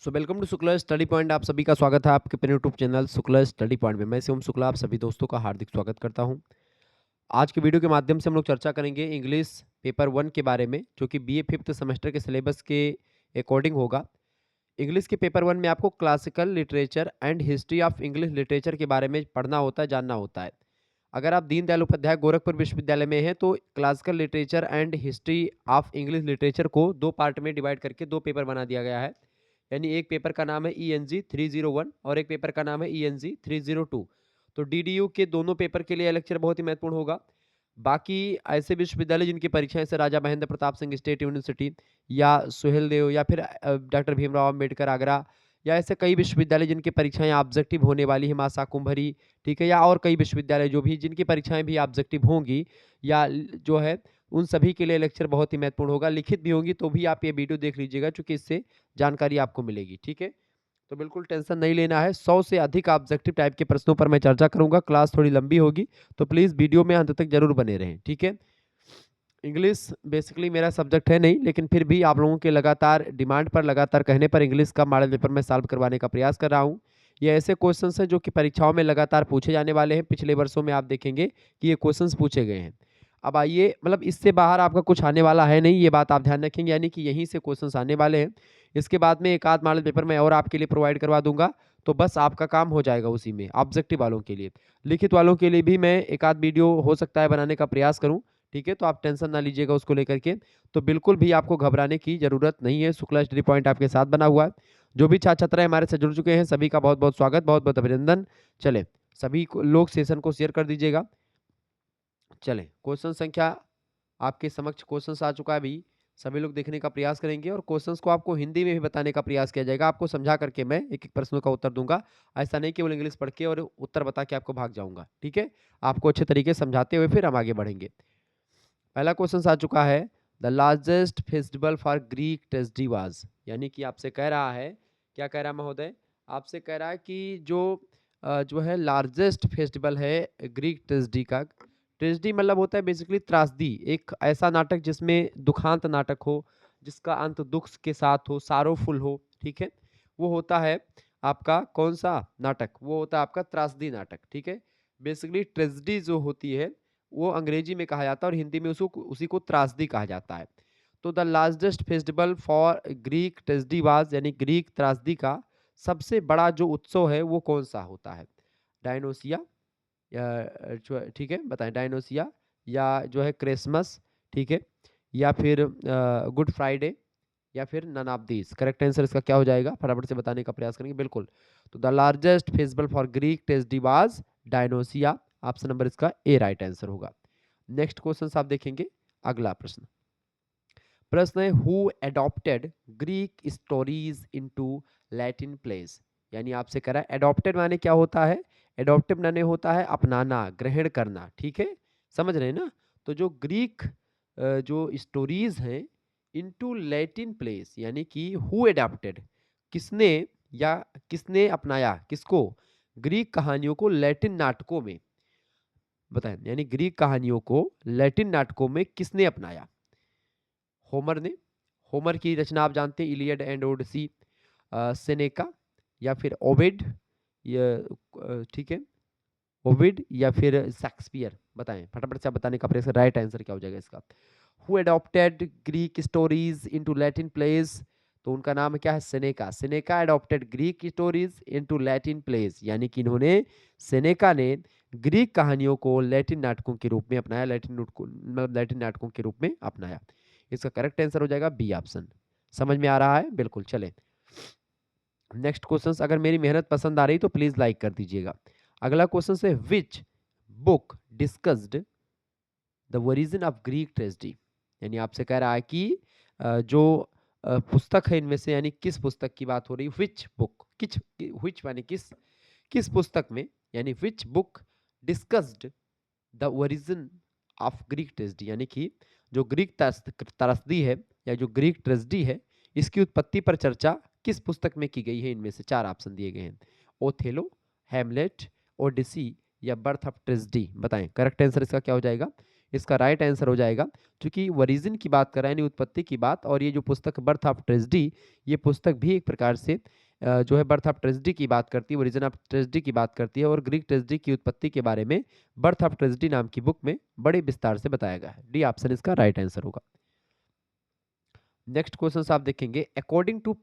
Welcome to Shukla study point. आप सभी का स्वागत है आपके अपने YouTube channel Shukla study point में। मैं शिवम शुक्ला आप सभी दोस्तों का हार्दिक स्वागत करता हूं। आज के वीडियो के माध्यम से हम लोग चर्चा करेंगे इंग्लिश पेपर 1 के बारे में, जो कि बीए फिफ्थ सेमेस्टर के सिलेबस के अकॉर्डिंग होगा। इंग्लिश के पेपर 1 में आपको classical literature and history of English literature के बारे में पढ़ना होता है, जानना होता है। अगर आप दीनदयाल उपाध्याय गोरखपुर विश्वविद्यालय में हैं तो classical literature and history of English literature को दो पार्ट में डिवाइड करके दो पेपर बना दिया गया है। यानी एक पेपर का नाम है ENG 301 और एक पेपर का नाम है ENG 302। तो DDU के दोनों पेपर के लिए यह लेक्चर बहुत ही महत्वपूर्ण होगा। बाकी ऐसे विश्वविद्यालय जिनकी परीक्षाएं जैसे राजा महेंद्र प्रताप सिंह स्टेट यूनिवर्सिटी या सुहेल देव या फिर डॉक्टर भीमराव अम्बेडकर आगरा, या ऐसे कई विश्वविद्यालय जिनकी परीक्षाएं ऑब्जेक्टिव होने वाली है, मासा कुंभरी, ठीक है, या और कई विश्वविद्यालय जो भी जिनकी परीक्षाएं भी ऑब्जेक्टिव होंगी या जो है, उन सभी के लिए लेक्चर बहुत ही महत्वपूर्ण होगा। लिखित भी होंगी तो भी आप ये वीडियो देख लीजिएगा, क्योंकि इससे जानकारी आपको मिलेगी। ठीक है, तो बिल्कुल टेंशन नहीं लेना है। 100 से अधिक ऑब्जेक्टिव टाइप के प्रश्नों पर मैं चर्चा करूंगा। क्लास थोड़ी लंबी होगी तो प्लीज वीडियो में अंत तक जरूर बने रहें। ठीक है, इंग्लिश बेसिकली मेरा सब्जेक्ट है नहीं, लेकिन फिर भी आप लोगों के लगातार डिमांड पर, लगातार कहने पर इंग्लिश का मॉडल पेपर में सॉल्व करवाने का प्रयास कर रहा हूँ। ये ऐसे क्वेश्चंस हैं जो कि परीक्षाओं में लगातार पूछे जाने वाले हैं। पिछले वर्षों में आप देखेंगे कि ये क्वेश्चंस पूछे गए हैं। अब आइए, मतलब इससे बाहर आपका कुछ आने वाला है नहीं, ये बात आप ध्यान रखेंगे, यानी कि यहीं से क्वेश्चंस आने वाले हैं। इसके बाद में एक आध मॉडल पेपर मैं और आपके लिए प्रोवाइड करवा दूंगा, तो बस आपका काम हो जाएगा उसी में। ऑब्जेक्टिव वालों के लिए, लिखित वालों के लिए भी मैं एक आध वीडियो हो सकता है बनाने का प्रयास करूं। ठीक है, तो आप टेंशन ना लीजिएगा उसको लेकर के। तो बिल्कुल भी आपको घबराने की जरूरत नहीं है। शुक्ला स्टडी पॉइंट आपके साथ बना हुआ है। जो भी छात्र छात्राएं हमारे से जुड़ चुके हैं सभी का बहुत बहुत स्वागत, बहुत बहुत अभिनंदन। चले, सभी लोग सेशन को शेयर कर दीजिएगा। चले, क्वेश्चन संख्या आपके समक्ष क्वेश्चन आ चुका है अभी। सभी लोग देखने का प्रयास करेंगे और क्वेश्चंस को आपको हिंदी में भी बताने का प्रयास किया जाएगा। आपको समझा करके मैं एक एक प्रश्नों का उत्तर दूंगा। ऐसा नहीं केवल इंग्लिश पढ़ के और उत्तर बता के आपको भाग जाऊंगा। ठीक है, आपको अच्छे तरीके से समझाते हुए फिर हम आगे बढ़ेंगे। पहला क्वेश्चन आ चुका है, the largest festival for Greek tragedy was. यानी कि आपसे कह रहा है, क्या कह रहा है महोदय, आपसे कह रहा है कि जो है लार्जेस्ट फेस्टिवल है ग्रीक ट्रेजेडी का। ट्रेजेडी मतलब होता है बेसिकली त्रासदी, एक ऐसा नाटक जिसमें दुखांत नाटक हो, जिसका अंत दुख के साथ हो, सारोफुल हो। ठीक है, वो होता है आपका कौन सा नाटक, वो होता है आपका त्रासदी नाटक। ठीक है, बेसिकली ट्रेजेडी जो होती है वो अंग्रेजी में कहा जाता है और हिंदी में उसको उसी को त्रासदी कहा जाता है। तो the largest festival for Greek tragedy was, यानी ग्रीक त्रासदी का सबसे बड़ा जो उत्सव है वो कौन सा होता है? डायनोसिया, ठीक है बताएं, डायनोसिया या जो है क्रिसमस, ठीक है, या फिर गुड फ्राइडे, या फिर none of these. Correct answer इसका क्या हो जाएगा, फटाफट से बताने का प्रयास करेंगे। बिल्कुल, तो the largest festival for Greek tragedy was Dionysia. Option number इसका ए राइट आंसर होगा। नेक्स्ट क्वेश्चन आप देखेंगे, अगला प्रश्न। प्रश्न है, who adopted Greek stories into Latin plays. यानी आपसे कह रहा है एडॉप्टेड माने क्या होता है? एडॉप्टेड माने होता है अपनाना, ग्रहण करना। ठीक है, समझ रहे हैं ना? तो जो ग्रीक जो स्टोरीज हैं इनटू लैटिन प्लेस, यानी कि हु एडॉप्टेड, किसने या किसने अपनाया, किसको? ग्रीक कहानियों को लैटिन नाटकों में, बताएं, यानी ग्रीक कहानियों को लैटिन नाटकों में किसने अपनाया? होमर ने, होमर की रचना आप जानते हैं, इलियड एंड ओडिसी, सेनेका, या फिर ओविड, ठीक है, ओविड या फिर शेक्सपियर। बताएं, फटाफट से आप बताने का प्रयास, राइट आंसर क्या हो जाएगा इसका? Who adopted Greek stories into Latin place, तो उनका नाम क्या है? Seneca. Seneca adopted Greek stories into Latin plays, यानी कि इन्होंने, सेनेका ने ग्रीक कहानियों को लैटिन नाटकों के रूप में अपनाया, लैटिन नाटकों के रूप में अपनाया। इसका करेक्ट आंसर हो जाएगा बी ऑप्शन। समझ में आ रहा है? बिल्कुल, चले नेक्स्ट क्वेश्चन। अगर मेरी मेहनत पसंद आ रही तो प्लीज लाइक कर दीजिएगा। अगला क्वेश्चन है, which book discussed the origin of Greek tragedy. यानी आपसे कह रहा है कि जो पुस्तक है इनमें से, यानी किस पुस्तक की बात हो रही है? विच बुक, किच, विच माने किस, किस पुस्तक में, यानी which book discussed the origin of Greek tragedy, यानी कि जो ग्रीक त्रासदी है या जो ग्रीक ट्रेजेडी है, इसकी उत्पत्ति पर चर्चा किस पुस्तक में की गई है? इनमें से चार ऑप्शन दिए गए हैं, ओथेलो, हैमलेट, ओडिसी, या बर्थ ऑफ ट्रेजेडी। बताएं, करेक्ट आंसर इसका क्या हो जाएगा? इसका राइट आंसर हो जाएगा। क्योंकि ओरिजिन की बात कर रहा है, यानी उत्पत्ति की बात, और ये जो पुस्तक बर्थ ऑफ ट्रेजेडी, ये पुस्तक भी एक प्रकार से जो है बर्थ ऑफ ट्रेजेडी की बात करती है, ओरिजिन ऑफ ट्रेजेडी की बात करती है, और ग्रीक ट्रेजेडी की उत्पत्ति के बारे में बर्थ ऑफ ट्रेजेडी नाम की बुक में बड़े विस्तार से बताया गया है। डी ऑप्शन इसका राइट आंसर होगा। नेक्स्ट क्वेश्चन आप देखेंगे, अकॉर्डिंग टू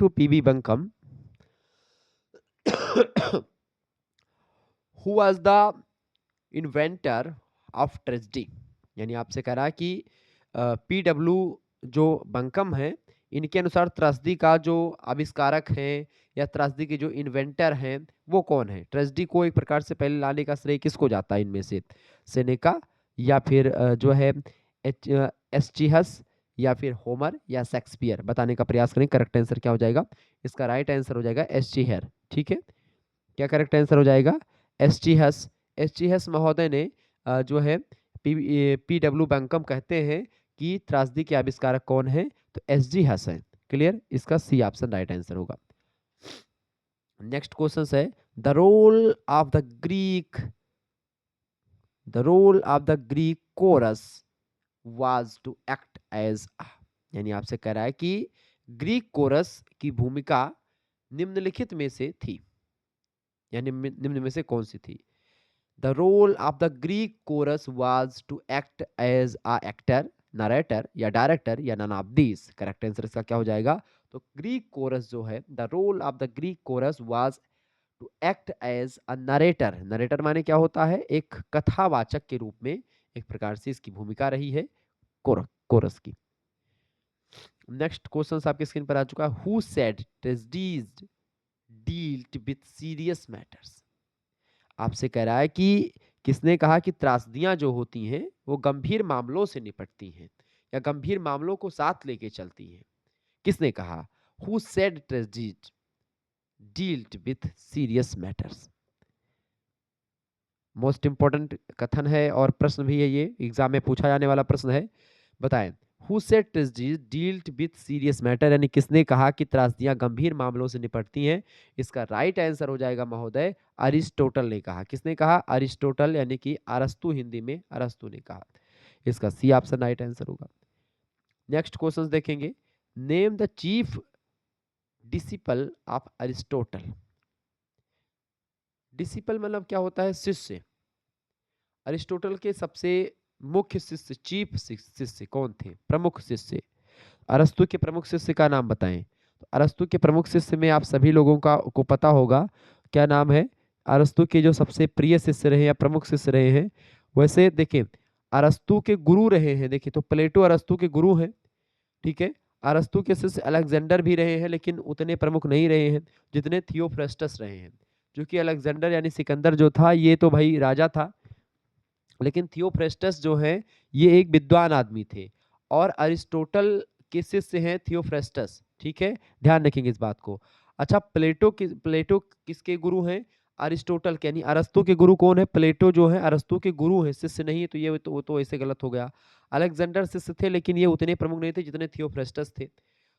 पीबी बंकम who was the inventor of tragedy. यानी आपसे कह रहा है कि पीडब्ल्यू जो बंकम है, इनके अनुसार त्रासदी का जो आविष्कारक है या त्रासदी के जो इन्वेंटर हैं वो कौन है। ट्रेजेडी को एक प्रकार से पहले लाने का श्रेय किसको जाता है इनमें से, सेनेका या फिर जो है एस्चिहस या फिर होमर या शेक्सपियर। बताने का प्रयास करें, करेक्ट आंसर क्या हो जाएगा। इसका राइट आंसर हो जाएगा एस्चिहर। ठीक है, क्या करेक्ट आंसर हो जाएगा, एस्चिहस। एस्चिहस महोदय ने जो है पीडब्ल्यू बंकम कहते हैं कि त्रासदी के आविष्कारक कौन है, तो एसजी हस है। क्लियर, इसका सी ऑप्शन राइट आंसर होगा। नेक्स्ट क्वेश्चन है, the role of the Greek chorus was to act as, यानी आपसे कह रहा है कि ग्रीक कोरस की भूमिका निम्नलिखित में से थी, यानी निम्न में से कौन सी थी। The role of the Greek chorus was to act as a actor, narrator या director या none of these। Correct answer इसका क्या हो जाएगा, तो ग्रीक कोरस जो है, the role of the Greek chorus was to act as a narrator. Narrator माने क्या होता है, एक कथावाचक के रूप में एक प्रकार से इसकी भूमिका रही है कोरस की। नेक्स्ट क्वेश्चन आपके स्क्रीन पर आ चुका है, who said tragedies dealt with serious matters. आपसे कह रहा है कि किसने कहा कि त्रासदियां जो होती हैं वो गंभीर मामलों से निपटती हैं या गंभीर मामलों को साथ लेके चलती हैं। किसने कहा, who said tragedies dealt with serious matters. Most important कथन है और प्रश्न भी है, ये एग्जाम में पूछा जाने वाला प्रश्न है। बताएं, who said tragedies dealt with serious matter, यानी किसने कहा कि त्रासदियां गंभीर मामलों से निपटती हैं। इसका राइट आंसर हो जाएगा महोदय, अरिस्टोटल ने कहा। किसने कहा, अरिस्टोटल, यानी कि अरस्तु, हिंदी में अरस्तु ने कहा। इसका सी ऑप्शन राइट आंसर होगा। नेक्स्ट क्वेश्चन देखेंगे, name the chief disciple of Aristotle. Disciple मतलब क्या होता है, शिष्य। अरिस्टोटल के सबसे मुख्य शिष्य, चीफ शिष्य कौन थे, प्रमुख शिष्य। अरस्तु के प्रमुख शिष्य का नाम बताएं। तो अरस्तु के प्रमुख शिष्य में आप सभी लोगों को पता होगा क्या नाम है। अरस्तु के जो सबसे प्रिय शिष्य रहे या प्रमुख शिष्य रहे हैं, वैसे देखिए अरस्तु के गुरु रहे हैं, देखिए तो प्लेटो अरस्तु के गुरु हैं। ठीक है, अरस्तु के शिष्य अलेक्जेंडर भी रहे हैं, लेकिन उतने प्रमुख नहीं रहे हैं जितने थियोफ्रेस्टस रहे हैं। जो कि अलेक्जेंडर यानी सिकंदर जो था, ये तो भाई राजा था, लेकिन थियोफ्रेस्टस जो है ये एक विद्वान आदमी थे, और अरिस्टोटल के शिष्य हैं थियोफ्रेस्टस। ठीक है, ध्यान रखेंगे इस बात को। अच्छा, प्लेटो किसके गुरु हैं, अरिस्टोटल के, यानी अरस्तु के गुरु कौन है, प्लेटो जो है अरस्तु के गुरु हैं, शिष्य नहीं है, तो ये तो ऐसे गलत हो गया। अलेक्जेंडर शिष्य थे, लेकिन ये उतने प्रमुख नहीं थे जितने थियोफ्रेस्टस थे।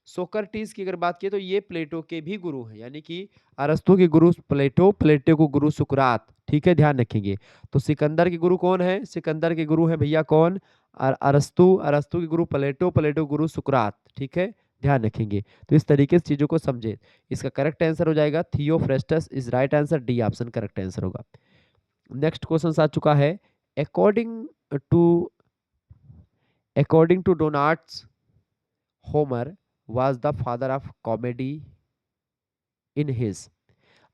सोक्रेटिस की अगर बात की तो ये प्लेटो के भी गुरु हैं, यानी कि अरस्तु के गुरु प्लेटो, प्लेटो को गुरु सुकरात। ठीक है, ध्यान रखेंगे। तो सिकंदर के गुरु कौन है, सिकंदर के गुरु हैं भैया कौन, अरस्तु, अरस्तु के गुरु प्लेटो, प्लेटो गुरु सुकरात। ठीक है, ध्यान रखेंगे। तो इस तरीके से चीजों को समझे। इसका करेक्ट आंसर हो जाएगा Theophrastus is right answer, D option correct answer होगा। नेक्स्ट क्वेश्चन आ चुका है, according to Donatus Homer was the father of comedy in his।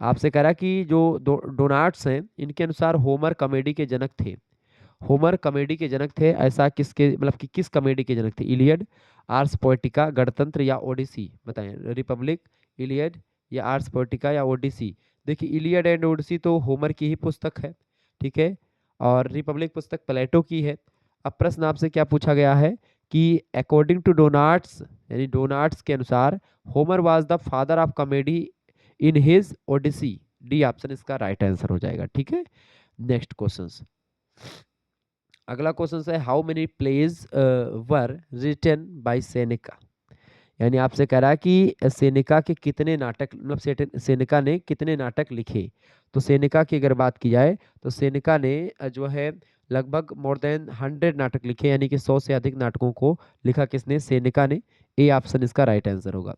आपसे कह रहा कि जो डोनाट्स हैं, इनके अनुसार होमर कॉमेडी के जनक थे। होमर कॉमेडी के जनक थे, ऐसा किसके, मतलब कि किस कॉमेडी के जनक थे, इलियड, आर्स पोएटिका, गणतंत्र या ओडिसी। बताएं, रिपब्लिक, इलियड या आर्स पोएटिका या ओडिसी। देखिए इलियड एंड ओडिसी तो होमर की ही पुस्तक है। ठीक है, और रिपब्लिक पुस्तक प्लेटो की है। अब प्रश्न आपसे क्या पूछा गया है कि अकॉर्डिंग टू डोनाट्स, यानी डोनाट्स के अनुसार Homer was the father of comedy in his Odyssey. D option इसका राइट आंसर हो जाएगा। ठीक है, नेक्स्ट क्वेश्चन, अगला क्वेश्चन है, how many plays were written by Seneca. यानी आपसे कह रहा है कि सेनेका के कितने नाटक, मतलब सेनेका ने कितने नाटक लिखे। तो सेनेका की अगर बात की जाए तो सेनेका ने जो है लगभग मोर देन 100 नाटक लिखे, यानी कि 100 से अधिक नाटकों को लिखा किसने? सेनेका ने। ए ऑप्शन इसका राइट आंसर होगा।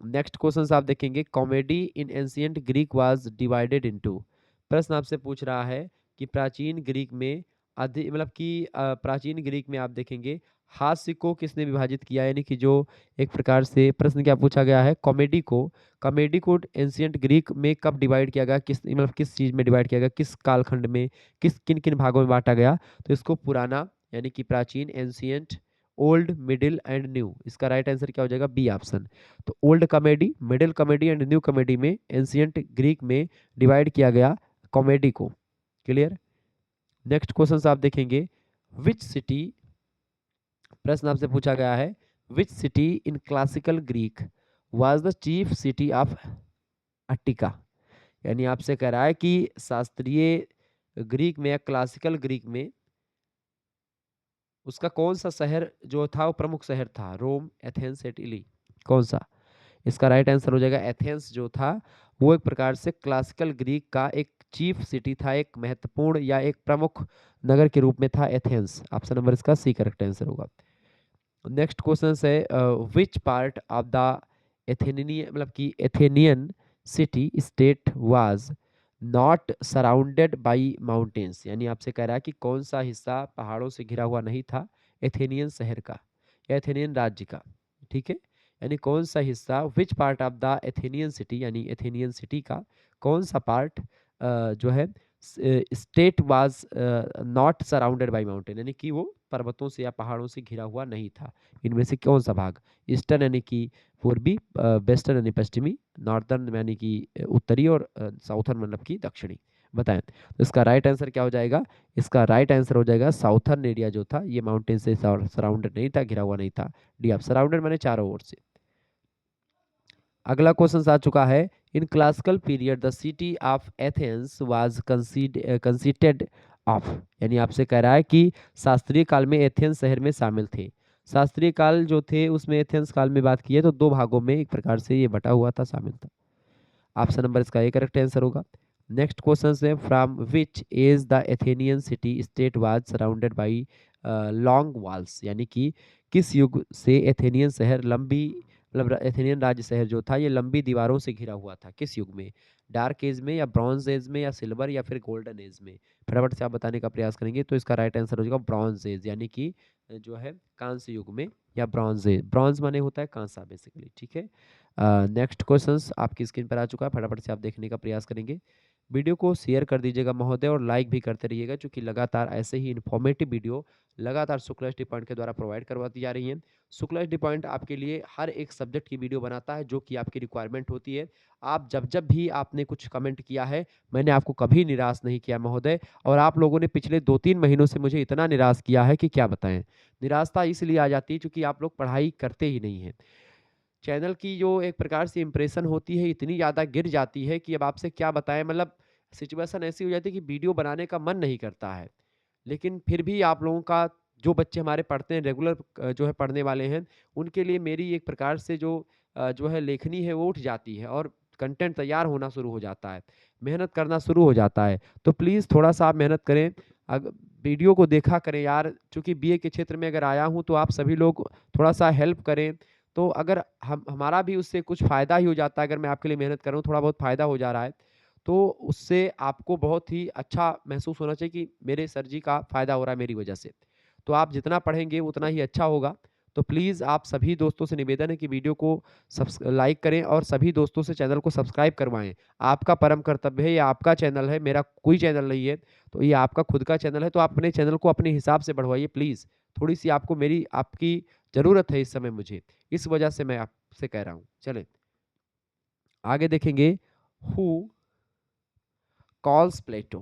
नेक्स्ट क्वेश्चन आप देखेंगे, comedy in ancient Greek was divided into. प्रश्न आपसे पूछ रहा है कि प्राचीन ग्रीक में अधिक मतलब कि प्राचीन ग्रीक में आप देखेंगे हास्य को किसने विभाजित किया, यानी कि जो एक प्रकार से प्रश्न क्या पूछा गया है, कॉमेडी को एंशियंट ग्रीक में कब डिवाइड किया गया, किस मतलब किस चीज में डिवाइड किया गया, किस कालखंड में, किस किन किन भागों में बांटा गया? तो इसको पुराना यानी कि प्राचीन, ancient, old, middle and new. इसका राइट आंसर क्या हो जाएगा? B option. तो old comedy, middle comedy and new comedy में एंशियंट ग्रीक में डिवाइड किया गया कॉमेडी को। क्लियर? नेक्स्ट क्वेश्चन आप देखेंगे, विच सिटी, प्रश्न आपसे पूछा गया है which city in classical Greek was the chief city of Attica. यानी आपसे कह रहा है कि शास्त्रीय ग्रीक में या क्लासिकल ग्रीक में उसका कौन सा शहर जो था वो प्रमुख शहर था? रोम, एथेंस, इटली, कौन सा? इसका राइट आंसर हो जाएगा एथेंस। जो था वो एक प्रकार से क्लासिकल ग्रीक का एक चीफ सिटी था, एक महत्वपूर्ण या एक प्रमुख नगर के रूप में था एथेंस। ऑप्शन नंबर इसका सी करेक्ट आंसर होगा। नेक्स्ट क्वेश्चन है, which part of the Athenian मतलब कि Athenian city state was not surrounded by mountains. यानी आपसे कह रहा है कि कौन सा हिस्सा पहाड़ों से घिरा हुआ नहीं था एथेनियन शहर का या एथेनियन राज्य का। ठीक है, यानी कौन सा हिस्सा, which part of the Athenian city, यानी एथेनियन सिटी का कौन सा पार्ट जो है state was not surrounded by mountain, यानी कि वो पर्वतों से या पहाड़ों से घिरा हुआ नहीं था। इनमें से कौन सा भाग? ईस्टर्न यानी कि पूर्वी, वेस्टर्न यानी पश्चिमी, नॉर्दर्न यानी कि उत्तरी, और साउथर्न मतलब कि दक्षिणी। बताएं तो इसका राइट आंसर क्या हो जाएगा? इसका राइट आंसर हो जाएगा साउथर्न एरिया जो था ये माउंटेन से सराउंडेड नहीं था, घिरा हुआ नहीं था। डी आप सराउंडेड माने चारों ओर से। अगला क्वेश्चन आ चुका है, in classical period the city of Athens was conceded of. यानी आपसे कह रहा है कि शास्त्रीय काल में एथेंस शहर में शामिल थे। शास्त्रीय काल जो थे उसमें एथेंस काल में बात की है तो दो भागों में एक प्रकार से ये बटा हुआ था, शामिल था। ऑप्शन नंबर इसका ए करेक्ट आंसर होगा। नेक्स्ट क्वेश्चन है, from which age the Athenian city state was surrounded by long walls. यानी कि किस युग से एथेनियन शहर लंबी मतलब एथेनियन राज्य शहर जो था ये लंबी दीवारों से घिरा हुआ था? किस युग में? डार्क एज में या ब्रॉन्ज एज में या सिल्वर या फिर गोल्डन एज में? फटाफट से आप बताने का प्रयास करेंगे तो इसका राइट आंसर हो जाएगा ब्रॉन्ज एज, यानी कि जो है कांस्य युग में या ब्रॉन्ज एज। ब्रॉन्ज माने होता है कांसा बेसिकली। ठीक है, नेक्स्ट क्वेश्चंस आपकी स्क्रीन पर आ चुका है, फटाफट से आप देखने का प्रयास करेंगे। वीडियो को शेयर कर दीजिएगा महोदय और लाइक भी करते रहिएगा, क्योंकि लगातार ऐसे ही इन्फॉर्मेटिव वीडियो लगातार शुक्ला स्टडी पॉइंट के द्वारा प्रोवाइड करवाती जा रही हैं। शुक्ला स्टडी पॉइंट आपके लिए हर एक सब्जेक्ट की वीडियो बनाता है जो कि आपकी रिक्वायरमेंट होती है। आप जब जब भी आपने कुछ कमेंट किया है मैंने आपको कभी निराश नहीं किया महोदय, और आप लोगों ने पिछले 2-3 महीनों से मुझे इतना निराश किया है कि क्या बताएं। निराशता इसलिए आ जाती है क्योंकि आप लोग पढ़ाई करते ही नहीं हैं। चैनल की जो एक प्रकार से इंप्रेशन होती है इतनी ज़्यादा गिर जाती है कि अब आपसे क्या बताएं। मतलब सिचुएशन ऐसी हो जाती है कि वीडियो बनाने का मन नहीं करता है, लेकिन फिर भी आप लोगों का, जो बच्चे हमारे पढ़ते हैं रेगुलर जो है पढ़ने वाले हैं, उनके लिए मेरी एक प्रकार से जो है लेखनी है वो उठ जाती है और कंटेंट तैयार होना शुरू हो जाता है, मेहनत करना शुरू हो जाता है। तो प्लीज़ थोड़ा सा आप मेहनत करें, अग वीडियो को देखा करें यार। चूँकि बीए के क्षेत्र में अगर आया हूँ तो आप सभी लोग थोड़ा सा हेल्प करें। तो अगर हमारा भी उससे कुछ फ़ायदा ही हो जाता है, अगर मैं आपके लिए मेहनत कर रहा हूँ, थोड़ा बहुत फ़ायदा हो जा रहा है, तो उससे आपको बहुत ही अच्छा महसूस होना चाहिए कि मेरे सर जी का फ़ायदा हो रहा है मेरी वजह से। तो आप जितना पढ़ेंगे उतना ही अच्छा होगा। तो प्लीज़ आप सभी दोस्तों से निवेदन है कि वीडियो को लाइक करें और सभी दोस्तों से चैनल को सब्सक्राइब करवाएँ। आपका परम कर्तव्य है, ये आपका चैनल है, मेरा कोई चैनल नहीं है। तो ये आपका खुद का चैनल है, तो आप अपने चैनल को अपने हिसाब से बढ़वाइए प्लीज़। थोड़ी-सी आपको मेरी आपकी ज़रूरत है इस समय मुझे, इस वजह से मैं आपसे कह रहा हूँ। चलें, आगे देखेंगे, हू कॉल्स प्लेटो।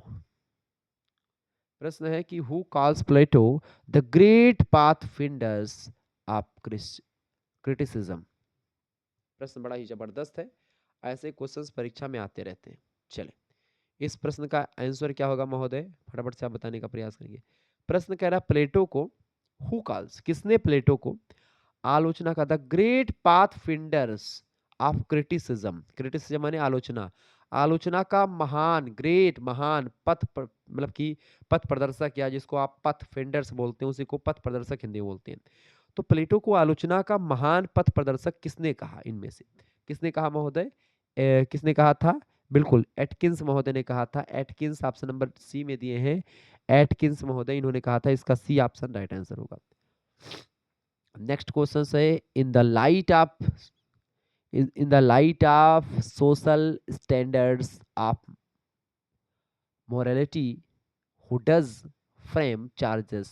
प्रश्न है कि who calls Plato the great pathfinders of criticism. प्रश्न बड़ा ही जबरदस्त है, ऐसे क्वेश्चंस परीक्षा में आते रहते हैं। चले, इस प्रश्न का आंसर क्या होगा महोदय, फटाफट से आप बताने का प्रयास करेंगे। प्रश्न कह रहा है प्लेटो को, हु कॉल्स, किसने प्लेटो को आलोचना का the great pathfinders of criticism, criticism माने आलोचना, आलोचना का महान, ग्रेट, महान मतलब कि पथ प्रदर्शक, या जिसको आप पथ फेंडर्स बोलते हैं, उसी को पथ प्रदर्शक हिंदी में बोलते हैं। तो प्लेटो को आलोचना का महान पथ प्रदर्शक किसने कहा? इनमें से किसने कहा महोदय? किसने कहा था? बिल्कुल एटकिंस महोदय ने कहा था। एटकिंस ऑप्शन नंबर सी में दिए हैं, एटकिंस महोदय इन्होंने कहा था। इसका सी ऑप्शन राइट आंसर होगा। नेक्स्ट क्वेश्चन है, in the light of social standards of morality, who does frame charges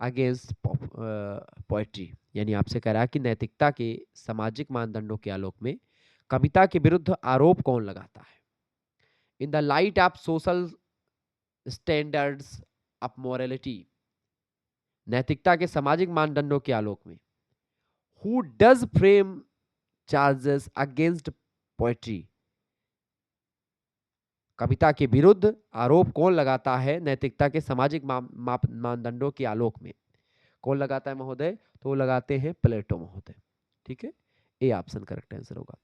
against poetry? यानी आपसे कह रहा है कि नैतिकता के सामाजिक मानदंडों के आलोक में कविता के विरुद्ध आरोप कौन लगाता है? In the light of social standards of morality, नैतिकता के सामाजिक मानदंडों के आलोक में, who does frame charges against poetry, कविता के विरुद्ध आरोप कौन लगाता है नैतिकता के सामाजिक मानदंडों के आलोक में? कौन लगाता है महोदय? तो लगाते हैं प्लेटो महोदय। ठीक है, ए ऑप्शन करेक्ट आंसर होगा।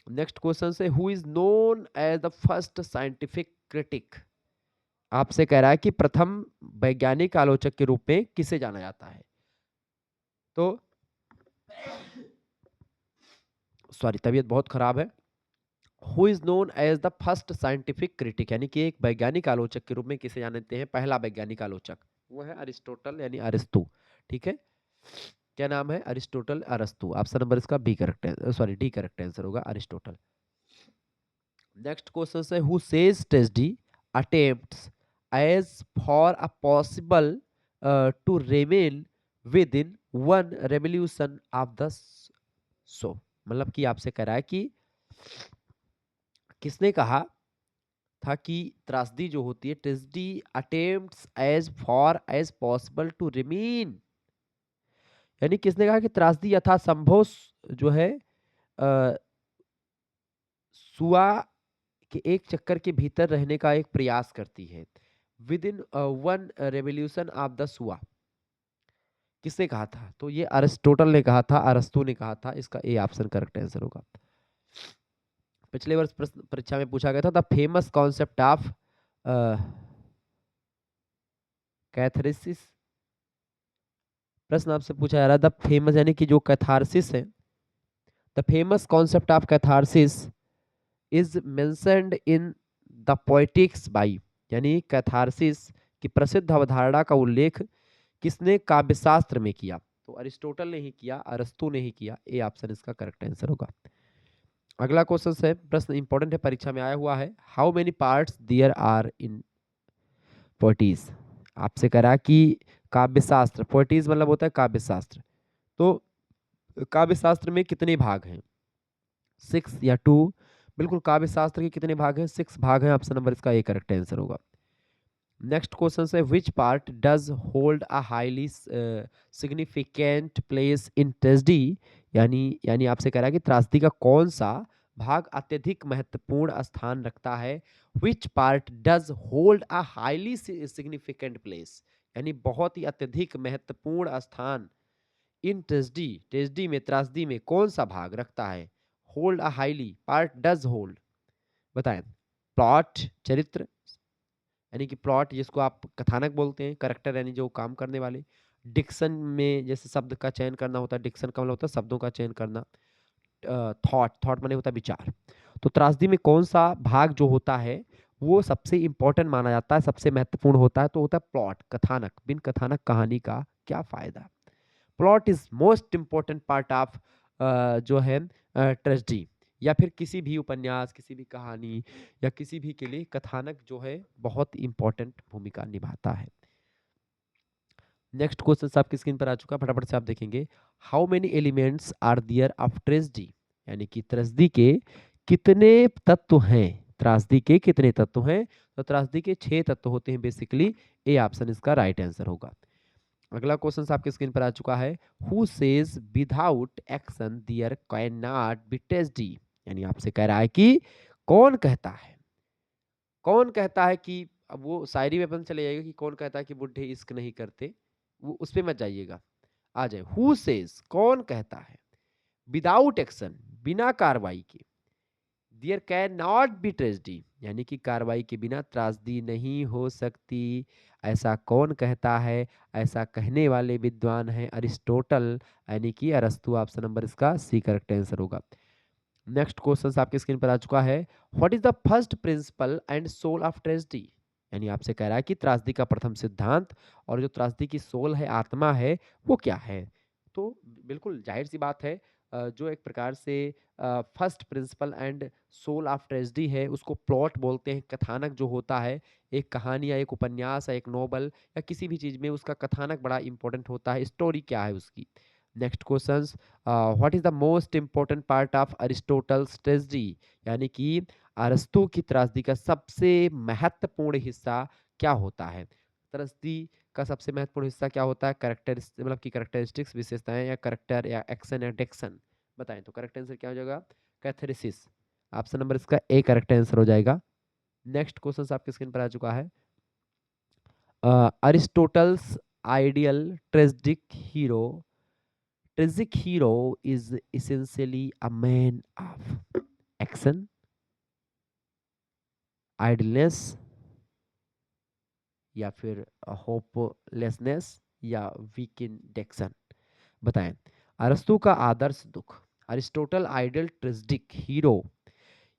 नेक्स्ट क्वेश्चन से, who is known as the first scientific critic, आपसे कह रहा है कि प्रथम वैज्ञानिक आलोचक के रूप में किसे जाना जाता है? तो सॉरी, तबीयत बहुत खराब है। Who is known as the first scientific critic, यानी कि एक वैज्ञानिक आलोचक के रूप में किसे जानते हैं? पहला वैज्ञानिक आलोचक वो है अरिस्टोटल यानी अरिस्तु। ठीक है, क्या नाम है? अरिस्टोटल, अरस्तु। ऑप्शन नंबर इसका बी करेक्ट है, सॉरी डी करेक्ट आंसर होगा, अरिस्टोटल। नेक्स्ट क्वेश्चन है, who says tragedy attempts as for a possible to remain within one revolution of the sun, मतलब कि आपसे कह रहा है कि किसने कहा था कि त्रासदी जो होती है, tragedy attempts as far as possible to remain, यानी किसने कहा कि त्रासदी यथासंभव जो है सुआ के एक चक्कर के भीतर रहने का एक प्रयास करती है, within one revolution of the sun, किसने कहा था? तो ये अरिस्टोटल ने कहा था, अरस्तु ने कहा था। इसका ए ऑप्शन करेक्ट आंसर होगा। पिछले वर्ष प्रश्न परीक्षा में पूछा गया था, the famous concept of catharsis, प्रश्न आपसे पूछा जा रहा है द फेमस, यानी कि जो कैथारसिस है, the famous concept of catharsis is mentioned in the poetics by, यानी कैथारसिस की प्रसिद्ध अवधारणा का उल्लेख किसने काव्यशास्त्र में किया? तो अरिस्टोटल ने ही किया, अरस्तु ने ही किया। ए ऑप्शन इसका करेक्ट आंसर होगा। अगला क्वेश्चन है, प्रश्न इंपॉर्टेंट है, परीक्षा में आया हुआ है, how many parts there are in Poetics, आपसे कह रहा कि काव्यशास्त्र, पोएटिस मतलब होता है काव्यशास्त्र, तो काव्यशास्त्र में कितने भाग हैं? 6 या 2? बिल्कुल, काव्यशास्त्र के कितने भाग हैं? 6 भाग हैं। ऑप्शन नंबर इसका ए करेक्ट आंसर होगा। नेक्स्ट क्वेश्चन है, which part does hold a highly significant place in tragedy, यानी आपसे कह रहा है कि त्रासदी का कौन सा भाग अत्यधिक महत्वपूर्ण स्थान रखता है? Which part does hold a highly significant place, यानी बहुत ही अत्यधिक महत्वपूर्ण स्थान इन ट्रेजेडी, ट्रेजेडी में, त्रासदी में कौन सा भाग रखता है? Hold a highly, part does hold, बताएं। प्लॉट, चरित्र, यानी कि प्लॉट जिसको आप कथानक बोलते हैं, करेक्टर यानी जो काम करने वाले, डिक्शन में जैसे शब्द का चयन करना होता है, डिक्शन का मतलब होता है शब्दों का चयन करना, थॉट, थॉट माने होता है विचार। तो त्रासदी में कौन सा भाग जो होता है वो सबसे इंपॉर्टेंट माना जाता है, सबसे महत्वपूर्ण होता है? तो होता है प्लॉट, कथानक। बिन कथानक कहानी का क्या फायदा? Plot is most important part of जो है ट्रेजेडी, या फिर किसी भी उपन्यास, किसी भी कहानी या किसी भी के लिए कथानक जो है बहुत इंपॉर्टेंट भूमिका निभाता है। नेक्स्ट क्वेश्चन आपकी स्क्रीन पर आ चुका है, फटाफट से आप देखेंगे। How many elements are there of tragedy, यानी कि त्रासदी के कितने तत्व हैं? त्रासदी के कितने तत्व हैं? तो त्रासदी के 6 तत्व होते हैं बेसिकली। ए ऑप्शन इसका राइट आंसर होगा। अगला क्वेश्चन आपके स्क्रीन पर आ चुका है, who says without action there can not be tragedy, यानी आपसे कह रहा है कि कौन कहता है, कौन कहता है कि, अब वो शायरी में अपन चले जाएगा कि कौन कहता है कि बुढ़े इश्क नहीं करते, वो उस पे मत जाइएगा, आ जाए हु सेज, कौन कहता है, विदाउट एक्शन, बिना कार्रवाई के, there can not be tragedy, यानी कि कार्रवाई के बिना त्रासदी नहीं हो सकती। ऐसा कौन कहता है? ऐसा कहने वाले विद्वान हैं अरिस्टोटल, यानी कि अरस्तु। ऑप्शन नंबर इसका सी करेक्ट आंसर होगा। नेक्स्ट क्वेश्चन आपके स्क्रीन पर आ चुका है। What is the first principle and soul of tragedy, यानी आपसे कह रहा है कि त्रासदी का प्रथम सिद्धांत और जो त्रासदी की सोल है, आत्मा है, वो क्या है? तो बिल्कुल जाहिर सी बात है, जो एक प्रकार से first principle and soul of tragedy है, उसको प्लॉट बोलते हैं। कथानक जो होता है, एक कहानी या एक उपन्यास या एक नोवेल या किसी भी चीज में उसका कथानक बड़ा इंपॉर्टेंट होता है, स्टोरी क्या है उसकी। Next question, what is the most important part of Aristotle's tragedy, यानी कि अरस्तु की त्रासदी का सबसे महत्वपूर्ण हिस्सा क्या होता है? त्रासदी का सबसे महत्वपूर्ण हिस्सा क्या होता है? करेक्टर, मतलब की कैरेक्टरिस्टिक्स, विशेषताएं, या करेक्टर, या एक्शन, या डिक्शन, बताएं। तो करेक्ट आंसर क्या हो जाएगा? कैथेरिसिस। ऑप्शन नंबर इसका ए करेक्ट आंसर हो जाएगा। नेक्स्ट क्वेश्चन आपके स्क्रीन पर आ चुका है। Aristotle's ideal tragic hero, tragic hero is essentially a man of action, idleness, या फिर होपलेसनेस, या वीकेंड डेक्सन, बताएं। अरस्तु का आदर्श दुख, अरिस्टोटल आइडियल ट्रेजिक हीरो,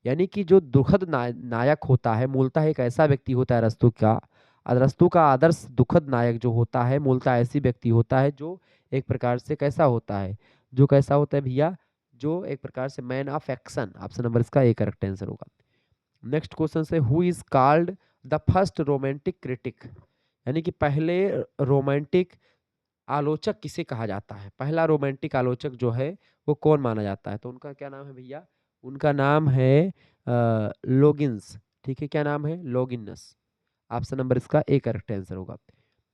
यानी कि जो दुखद नायक होता है, मूलतः एक ऐसा व्यक्ति होता है अरस्तु का। अरस्तु का आदर्श दुखद नायक जो होता है, मूलतः ऐसी व्यक्ति होता है जो एक प्रकार से कैसा होता है, जो कैसा होता है भैया, जो एक प्रकार से man of action. Option number इसका ए करेक्ट आंसर होगा। नेक्स्ट क्वेश्चन से, who is called the first romantic critic, यानी कि पहले रोमांटिक आलोचक किसे कहा जाता है? पहला रोमांटिक आलोचक जो है वो कौन माना जाता है? तो उनका क्या नाम है भैया? उनका नाम है लोगिन्स। ठीक है, क्या नाम है? लोगिनस। ऑप्शन नंबर इसका ए करेक्ट आंसर होगा।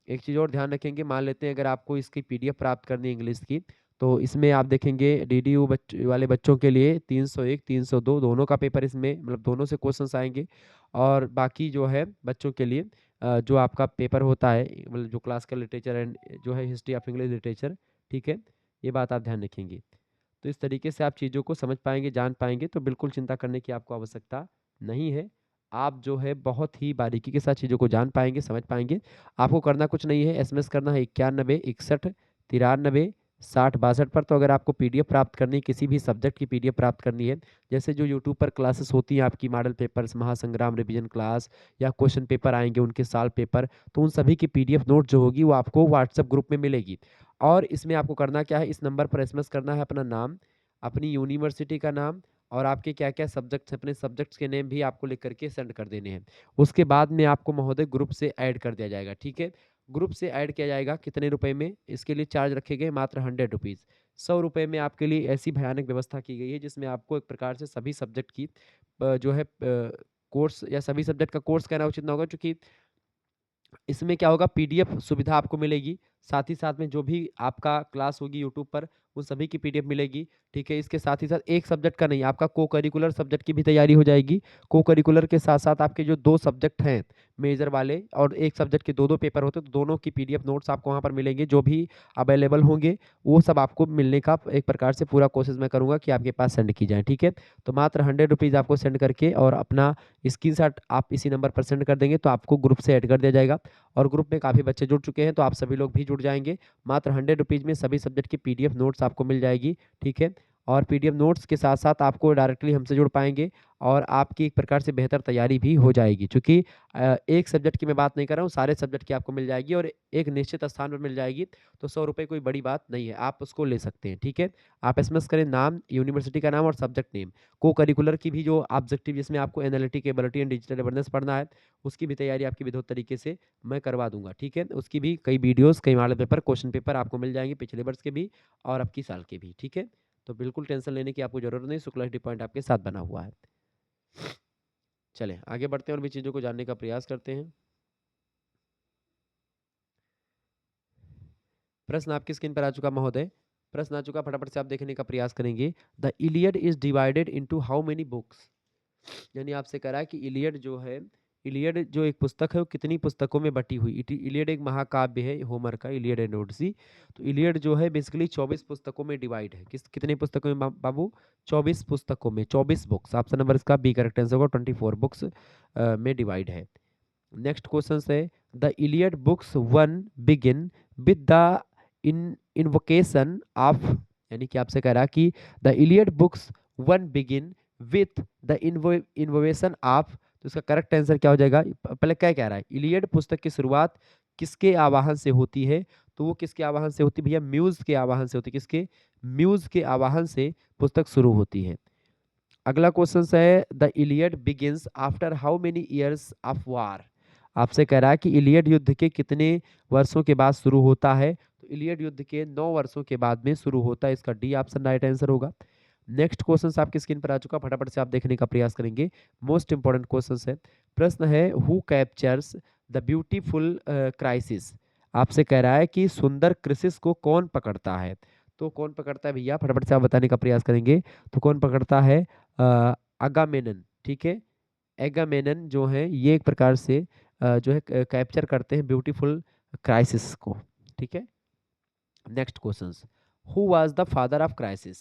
एक चीज़ और ध्यान रखेंगे, मान लेते हैं अगर आपको इसकी पीडीएफ प्राप्त करनी है इंग्लिश की, तो इसमें आप देखेंगे डीडीयू वाले बच्चों के लिए 301 302 दोनों का पेपर इसमें, मतलब दोनों से क्वेश्चंस आएंगे। और बाकी जो है बच्चों के लिए जो आपका पेपर होता है, मतलब जो क्लासिकल लिटरेचर एंड जो है हिस्ट्री ऑफ इंग्लिश लिटरेचर, ठीक है, ये बात आप ध्यान रखेंगे। तो इस तरीके से आप चीज़ों को समझ पाएंगे, जान पाएंगे, तो बिल्कुल चिंता करने की आपको आवश्यकता नहीं है। आप जो है बहुत ही बारीकी के साथ चीज़ों को जान पाएंगे, समझ पाएंगे। आपको करना कुछ नहीं है, एसएमएस करना है 91 61 93 60 62 पर। तो अगर आपको पीडीएफ प्राप्त करनी है, किसी भी सब्जेक्ट की पीडीएफ प्राप्त करनी है, जैसे जो यूट्यूब पर क्लासेस होती हैं आपकी, मॉडल पेपर्स, महासंग्राम रिवीजन क्लास, या क्वेश्चन पेपर आएंगे उनके साल पेपर, तो उन सभी की पीडीएफ नोट जो होगी वो आपको व्हाट्सएप ग्रुप में मिलेगी। और इसमें आपको करना क्या है, इस नंबर पर एसएमएस करना है अपना नाम, अपनी यूनिवर्सिटी का नाम, और आपके क्या क्या सब्जेक्ट्स, अपने सब्जेक्ट्स के नेम भी आपको लिख करके सेंड कर देने हैं। उसके बाद में आपको महोदय ग्रुप से ऐड कर दिया जाएगा। ठीक है, ग्रुप से ऐड किया जाएगा कितने रुपए में? इसके लिए चार्ज रखे गए मात्र 100 रुपीज़। 100 रुपये में आपके लिए ऐसी भयानक व्यवस्था की गई है जिसमें आपको एक प्रकार से सभी सब्जेक्ट की जो है कोर्स, या सभी सब्जेक्ट का कोर्स कहना उचित ना होगा, क्योंकि इसमें क्या होगा, पीडीएफ सुविधा आपको मिलेगी। साथ ही साथ में जो भी आपका क्लास होगी यूट्यूब पर, उन सभी की पीडीएफ मिलेगी। ठीक है, इसके साथ ही साथ एक सब्जेक्ट का नहीं, आपका को करिकुलर सब्जेक्ट की भी तैयारी हो जाएगी। को करिकुलर के साथ साथ आपके जो 2 सब्जेक्ट हैं मेजर वाले, और एक सब्जेक्ट के 2-2 पेपर होते हैं, तो दोनों की पीडीएफ नोट्स आपको वहाँ पर मिलेंगे। जो भी अवेलेबल होंगे वो सब आपको मिलने का एक प्रकार से पूरा कोशिश मैं करूँगा कि आपके पास सेंड की जाए। ठीक है, तो मात्र 100 रुपीज़ आपको सेंड करके और अपना स्क्रीनशॉट आप इसी नंबर पर सेंड कर देंगे, तो आपको ग्रुप से ऐड कर दिया जाएगा। और ग्रुप में काफ़ी बच्चे जुड़ चुके हैं, तो आप सभी लोग भी जुड़ जाएंगे। मात्र 100 रुपीज़ में सभी सब्जेक्ट की पीडीएफ नोट्स आपको मिल जाएगी। ठीक है, और पीडीएफ नोट्स के साथ साथ आपको डायरेक्टली हमसे जुड़ पाएंगे, और आपकी एक प्रकार से बेहतर तैयारी भी हो जाएगी। चूँकि एक सब्जेक्ट की मैं बात नहीं कर रहा हूँ, सारे सब्जेक्ट की आपको मिल जाएगी, और एक निश्चित स्थान पर मिल जाएगी। तो 100 रुपये कोई बड़ी बात नहीं है, आप उसको ले सकते हैं। ठीक है, आप एसएमएस करें नाम, यूनिवर्सिटी का नाम और सब्जेक्ट नेम। को करिकुलर की भी जो ऑब्जेक्टिव, जिसमें आपको analytic ability and digital awareness पढ़ना है, उसकी भी तैयारी आपकी विधिवत तरीके से मैं करवा दूंगा। ठीक है, उसकी भी कई वीडियोस, कई मॉडल पेपर, क्वेश्चन पेपर आपको मिल जाएंगे, पिछले वर्ष के भी और अब की साल के भी। ठीक है, तो बिल्कुल टेंशन लेने की आपको जरूरत नहीं, शुक्ला डी पॉइंट आपके साथ बना हुआ है। चलें आगे बढ़ते हैं और भी चीज़ों को जानने का प्रयास करते हैं। प्रश्न आपकी स्क्रीन पर आ चुका महोदय, प्रश्न आ चुका, फटाफट से आप देखने का प्रयास करेंगे। The Iliad is divided into how many books, यानी आपसे कह रहा है कि इलियड जो है इलियड जो एक पुस्तक है वो कितनी पुस्तकों में बटी हुई, इलियड एक महाकाव्य है होमर का, इलियड एंड ओडिसी। तो इलियड जो है बेसिकली 24 पुस्तकों में डिवाइड है। कितने पुस्तकों में बाबू? 24 पुस्तकों में, 24 बुक्स। ऑप्शन नंबर इसका बी करेक्ट आंसर होगा, 24 बुक्स में डिवाइड है। नेक्स्ट क्वेश्चन है the Iliad books one begin with the invocation of, यानी कि आपसे कह रहा कि the Iliad books one begin with the invocation of, तो इसका करेक्ट आंसर क्या हो जाएगा? पहले क्या कह रहा है, इलियड पुस्तक की शुरुआत किसके आवाहन से होती है? तो वो किसके आवाहन से होती है भैया? म्यूज के आवाहन से होती है। किसके? म्यूज के आवाहन से पुस्तक शुरू होती है। अगला क्वेश्चन है the Iliad begins after how many years of war. आपसे कह रहा है कि इलियड युद्ध के कितने वर्षों के बाद शुरू होता है? तो इलियड युद्ध के 9 वर्षों के बाद में शुरू होता है। इसका डी ऑप्शन राइट आंसर होगा। नेक्स्ट क्वेश्चन आपकी स्क्रीन पर आ चुका, फटाफट से आप देखने का प्रयास करेंगे। मोस्ट इंपॉर्टेंट क्वेश्चन है। प्रश्न है who captures the beautiful crisis. आपसे कह रहा है कि सुंदर क्रिसिस को कौन पकड़ता है? तो कौन पकड़ता है भैया? फटाफट से आप बताने का प्रयास करेंगे। तो कौन पकड़ता है? अगामेनन। ठीक है, एगामेनन जो है ये एक प्रकार से जो है कैप्चर करते हैं ब्यूटीफुल क्राइसिस को। ठीक है, next question, who was the father of crisis?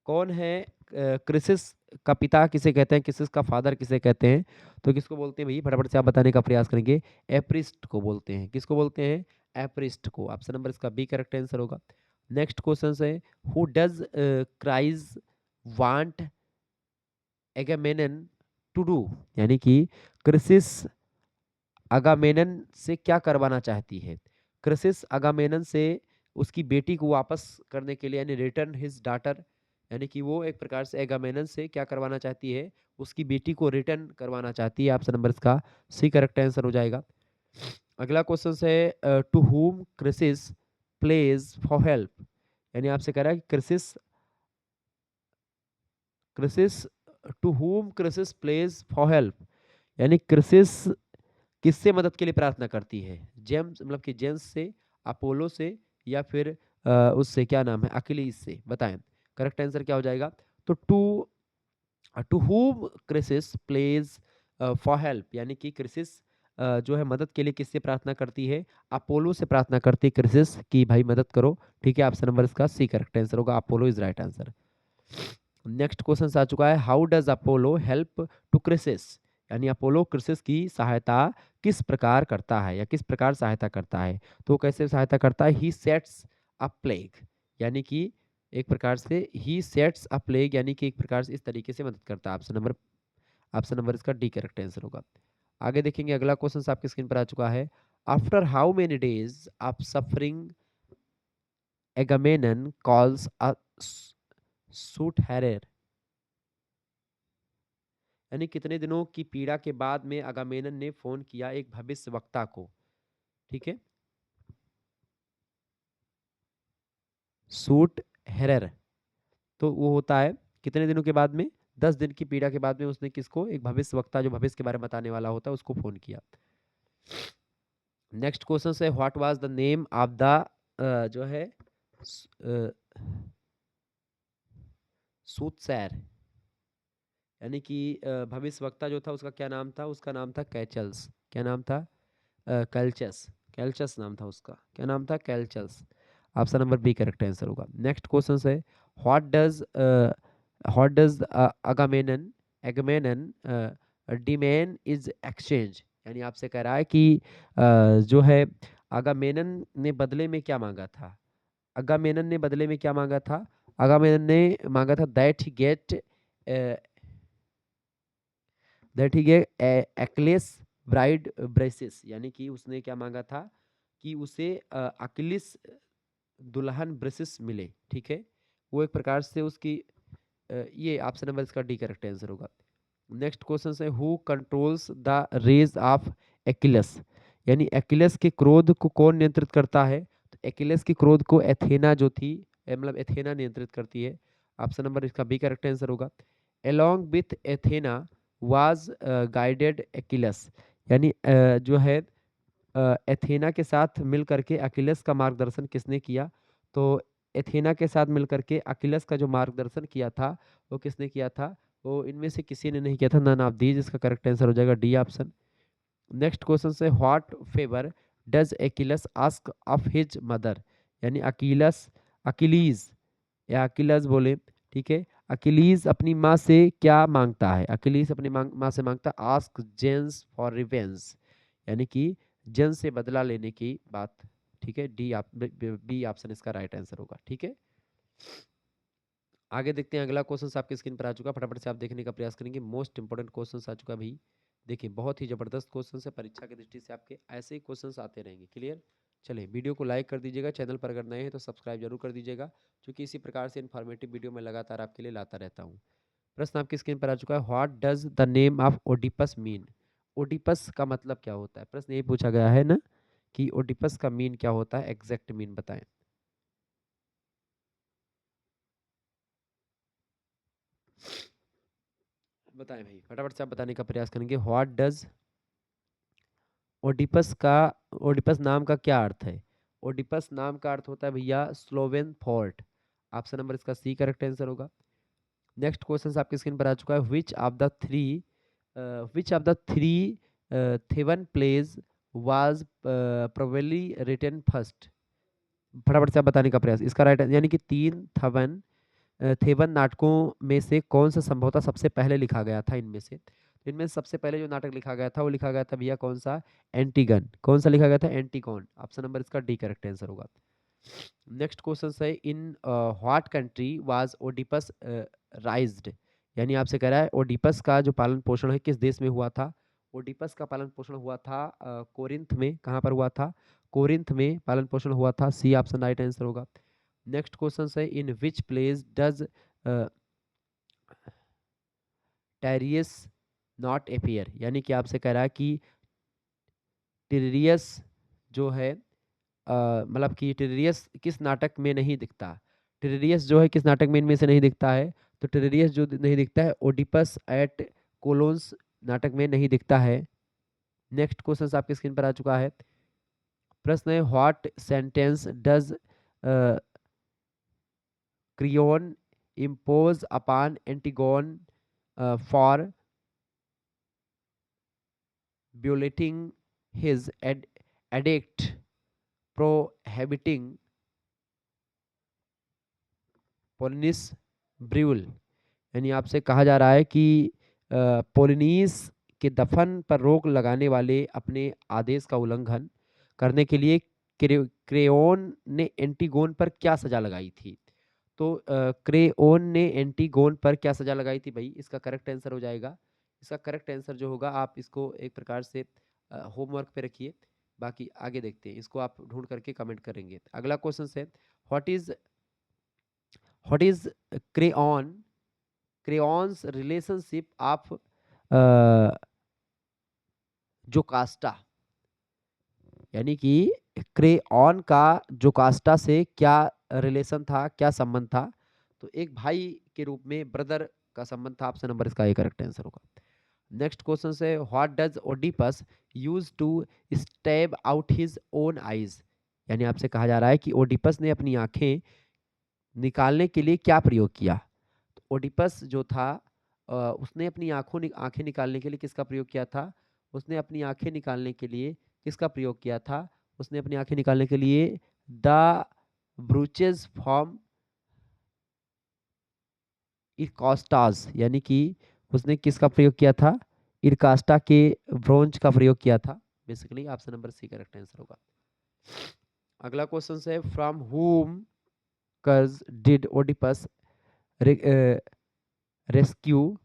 कौन है क्रिसिस का पिता किसे कहते हैं? क्रिसिस का फादर किसे कहते हैं? तो किसको बोलते हैं भैया? फटाफट से आप बताने का प्रयास करेंगे। एप्रिस्ट को बोलते हैं। किसको बोलते हैं? एप्रिस्ट को। ऑप्शन नंबर इसका बी करेक्ट आंसर होगा। नेक्स्ट क्वेश्चन है who does Chryses want Agamemnon to do, यानी कि क्रिसिस अगामेनन से क्या करवाना चाहती है? क्रिसिस अगामेनन से उसकी बेटी को वापस करने के लिए, यानी रिटर्न हिज डॉटर, यानी कि वो एक प्रकार से एगामेनन से क्या करवाना चाहती है? उसकी बेटी को रिटर्न करवाना चाहती है। ऑप्शन नंबर इसका सी करेक्ट आंसर हो जाएगा। अगला क्वेश्चन है to whom crisis plays for help, यानी आपसे कह रहा है कि crisis crisis to whom crisis plays for help, यानी क्रिसिस किससे मदद के लिए प्रार्थना करती है? जेम्स मतलब कि जेम्स से, अपोलो से, या फिर उससे क्या नाम है, अकिलीस से? बताएं करेक्ट आंसर क्या हो जाएगा। तो to whom crisis plays for help, यानी कि क्रिसिस जो है मदद के लिए किससे प्रार्थना करती है? अपोलो से प्रार्थना करती है क्रिसिस की भाई मदद करो। ठीक है, ऑप्शन नंबर इसका सी करेक्ट आंसर होगा, Apollo is right answer. Next question आ चुका है how does Apollo help to Chryses, यानी अपोलो क्रिसिस की सहायता किस प्रकार करता है या किस प्रकार सहायता करता है? तो कैसे सहायता करता है? ही सेट्स अ प्लेग, यानी कि एक प्रकार से ही सेट्स अ प्लेग, यानी कि एक प्रकार से इस तरीके से मदद करता है। ऑप्शन नंबर इसका डी करेक्ट आंसर होगा। आगे देखेंगे, अगला क्वेश्चन आपकी स्क्रीन पर आ चुका है after how many days of suffering Agamemnon calls a soothsayer, यानी कितने दिनों की पीड़ा के बाद में अगामेनन ने फोन किया एक भविष्यवक्ता को? ठीक है, सूट हेरर। तो वो होता है कितने दिनों के बाद में? 10 दिन की पीड़ा के बाद में उसने किसको? एक भविष्यवक्ता जो भविष्य के बारे में बताने वाला होता है उसको फोन किया। नेक्स्ट क्वेश्चन है what was the name of the जो है सूटसैर, यानी कि भविष्यवक्ता जो था उसका क्या नाम था? उसका नाम था कैचल्स। क्या नाम था? कैल्चस। कैल्चस नाम था उसका। क्या नाम था? Calchas. Option number B correct answer होगा। नेक्स्ट क्वेश्चन है what does Agamemnon Agamemnon demand as exchange, यानी आपसे कह रहा है कि जो है अगामेनन ने बदले में क्या मांगा था? अगामेनन ने बदले में क्या मांगा था? अगामेनन ने मांगा था that he get Achilles bride Briseis, यानी कि उसने क्या मांगा था? कि उसे अकिलिस दुल्हन ब्रेसिस मिले। ठीक है, वो एक प्रकार से उसकी ये ऑप्शन नंबर इसका डी करेक्ट आंसर होगा। नेक्स्ट क्वेश्चन है who controls the rage of Achilles, यानी एक्िलस के क्रोध को कौन नियंत्रित करता है? तो एक्िलस के क्रोध को एथेना जो थी, मतलब एथेना नियंत्रित करती है। ऑप्शन नंबर इसका बी करेक्ट आंसर होगा। Along with Athena was guided Achilles, यानी जो है एथेना के साथ मिल करके अकिलस का मार्गदर्शन किसने किया? तो एथेना के साथ मिल करके अकिलस का जो मार्गदर्शन किया था वो किसने किया था? तो इनमें से किसी ने नहीं किया था, नन ऑफ दीज, इसका करेक्ट आंसर हो जाएगा डी ऑप्शन। नेक्स्ट क्वेश्चन से what favour does Achilles ask of his mother, यानी अकिलीज या अकिलस बोले, ठीक है। अकिलीज अपनी माँ से क्या मांगता है? अकिलीज अपनी माँ से मांगता है आस्क जेंस फॉर रिवेंज, यानी कि जेंस से बदला लेने की बात, ठीक है। बी ऑप्शन इसका राइट आंसर होगा, ठीक है। आगे देखते हैं, अगला क्वेश्चन आपकी स्क्रीन पर आ चुका, फटाफट से आप देखने का प्रयास करेंगे। मोस्ट इंपोर्टेंट क्वेश्चन आ चुका भाई, देखिए बहुत ही जबरदस्त क्वेश्चन है, परीक्षा की दृष्टि से आपके ऐसे ही क्वेश्चन आते रहेंगे। क्लियर? चलिए वीडियो को लाइक कर दीजिएगा, चैनल पर अगर नए हैं तो सब्सक्राइब जरूर कर दीजिएगा, क्योंकि इसी प्रकार से इन्फॉर्मेटिव वीडियो मैं लगातार आपके लिए लाता रहता हूँ। प्रश्न आपकी स्क्रीन पर आ चुका है, what does the name of Oedipus mean? Oedipus का मतलब क्या होता है? प्रश्न यही पूछा गया है ना कि ओडिपस का मीन क्या होता है, एग्जैक्ट मीन बताएं। बताएं भाई, फटाफट से आप बताने का प्रयास करेंगे। व्हाट डज ओडिपस का, ओडिपस नाम का क्या अर्थ है? ओडिपस नाम का अर्थ होता है भैया स्लोवेन फोर्ट। ऑप्शन नंबर इसका सी करेक्ट आंसर होगा। नेक्स्ट क्वेश्चन आपकी स्क्रीन पर आ चुका है, which of the three Theban plays was probably written first? फटाफट से आप बताने का प्रयास, इसका राइट यानी कि थेवन नाटकों में से कौन सा संभवतः सबसे पहले लिखा गया था इनमें से? तो इनमें से सबसे पहले जो नाटक लिखा गया था वो लिखा गया था भैया कौन सा? एंटीगन। कौन सा लिखा गया था? एंटीगोन। ऑप्शन नंबर इसका डी करेक्ट आंसर होगा। नेक्स्ट क्वेश्चन है, in what country was Oedipus राइज्ड? यानी आपसे कह रहा है ओडिपस का जो पालन पोषण है किस देश में हुआ था? ओडिपस का पालन पोषण हुआ था कोरिंथ में। कहाँ पर हुआ था? कोरिंथ में पालन पोषण हुआ था। सी ऑप्शन राइट आंसर होगा। नेक्स्ट क्वेश्चन है, in which place does Tiresias not appear? यानी कि आपसे कह रहा है कि टिरियस जो है मतलब कि टिरियस किस नाटक में नहीं दिखता? टिरियस जो है किस नाटक में इनमें से नहीं दिखता है? तो टिरियस जो नहीं दिखता है ओडिपस एट कोलोन्स नाटक में नहीं दिखता है। नेक्स्ट क्वेश्चन आपकी स्क्रीन पर आ चुका है। प्रश्न है, what sentence does Creon impose upon Antigone for violating his edict prohibiting Polynices burial? यानी आपसे कहा जा रहा है कि पोलिनीस के दफन पर रोक लगाने वाले अपने आदेश का उल्लंघन करने के लिए क्रेओन ने एंटीगोन पर क्या सजा लगाई थी? तो क्रेओन ने एंटीगोन पर क्या सजा लगाई थी भाई? इसका करेक्ट आंसर हो जाएगा, इसका करेक्ट आंसर जो होगा आप इसको एक प्रकार से होमवर्क पे रखिए, बाकी आगे देखते हैं, इसको आप ढूंढ करके कमेंट करेंगे। अगला क्वेश्चन है, what is what is Creon Creon's relationship of Jocasta? यानी कि क्रेओन का जोकास्टा से क्या रिलेशन था, क्या संबंध था? तो एक भाई के रूप में, ब्रदर का संबंध था। ऑप्शन नंबर इसका ये करेक्ट आंसर होगा। नेक्स्ट क्वेश्चन से, what does Oedipus use to stab out his own eyes? यानी आपसे कहा जा रहा है कि ओडिपस ने अपनी आंखें निकालने के लिए क्या प्रयोग किया? तो ओडिपस जो था उसने अपनी आंखें निकालने के लिए किसका प्रयोग किया था? उसने अपनी आंखें निकालने के लिए किसका प्रयोग किया था? उसने अपनी आंखें निकालने के लिए द ब्रूचेज फॉर्म इरकास्टास, यानी कि उसने किसका प्रयोग किया था? इरकास्टा के ब्रोंज का प्रयोग किया था। Basically option number C correct answer होगा। अगला क्वेश्चन है, फ्रॉम हुम कर्ज डिड ओडिपस रेस्क्यू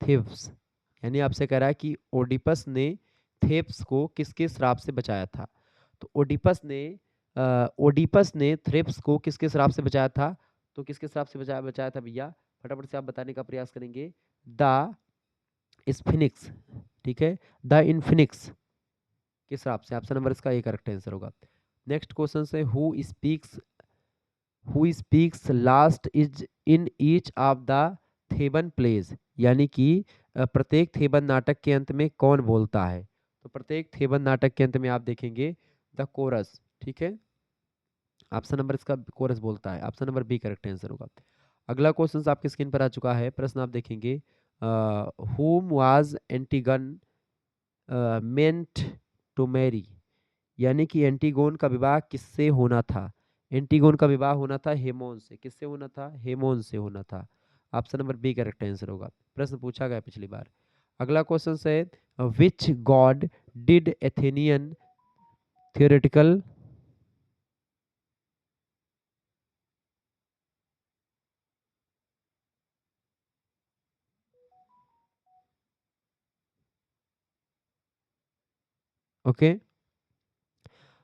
थेब्स? यानी आपसे कह रहा है कि ओडिपस ने थेब्स को किसके श्राप से बचाया था? तो ओडिपस ने थेब्स को किसके श्राप से बचाया था? तो किसके श्राप से बचाया था भैया? फटाफट से आप बताने का प्रयास करेंगे। द स्फिनिक्स, ठीक है, द इन्फिनिक्स के श्राप से। ऑप्शन नंबर इसका ये करेक्ट आंसर होगा। नेक्स्ट क्वेश्चन है, who speaks last is in each of the Theban plays? यानी कि प्रत्येक थेबन नाटक के अंत में कौन बोलता है? तो प्रत्येक थेबन नाटक के अंत में आप देखेंगे द कोरस, ठीक है। ऑप्शन नंबर इसका कोरस बोलता है। Option number B correct answer होगा। अगला क्वेश्चन आपकी स्क्रीन पर आ चुका है। प्रश्न आप देखेंगे, whom was एंटीगन meant to marry, यानी कि एंटीगोन का विवाह किससे होना था? एंटीगोन का विवाह होना था हेमोन से। किससे होना था? हेमोन से होना था। Option number B correct answer होगा। प्रश्न पूछा गया पिछली बार। अगला क्वेश्चन है, which god did Athenian theoretical okay,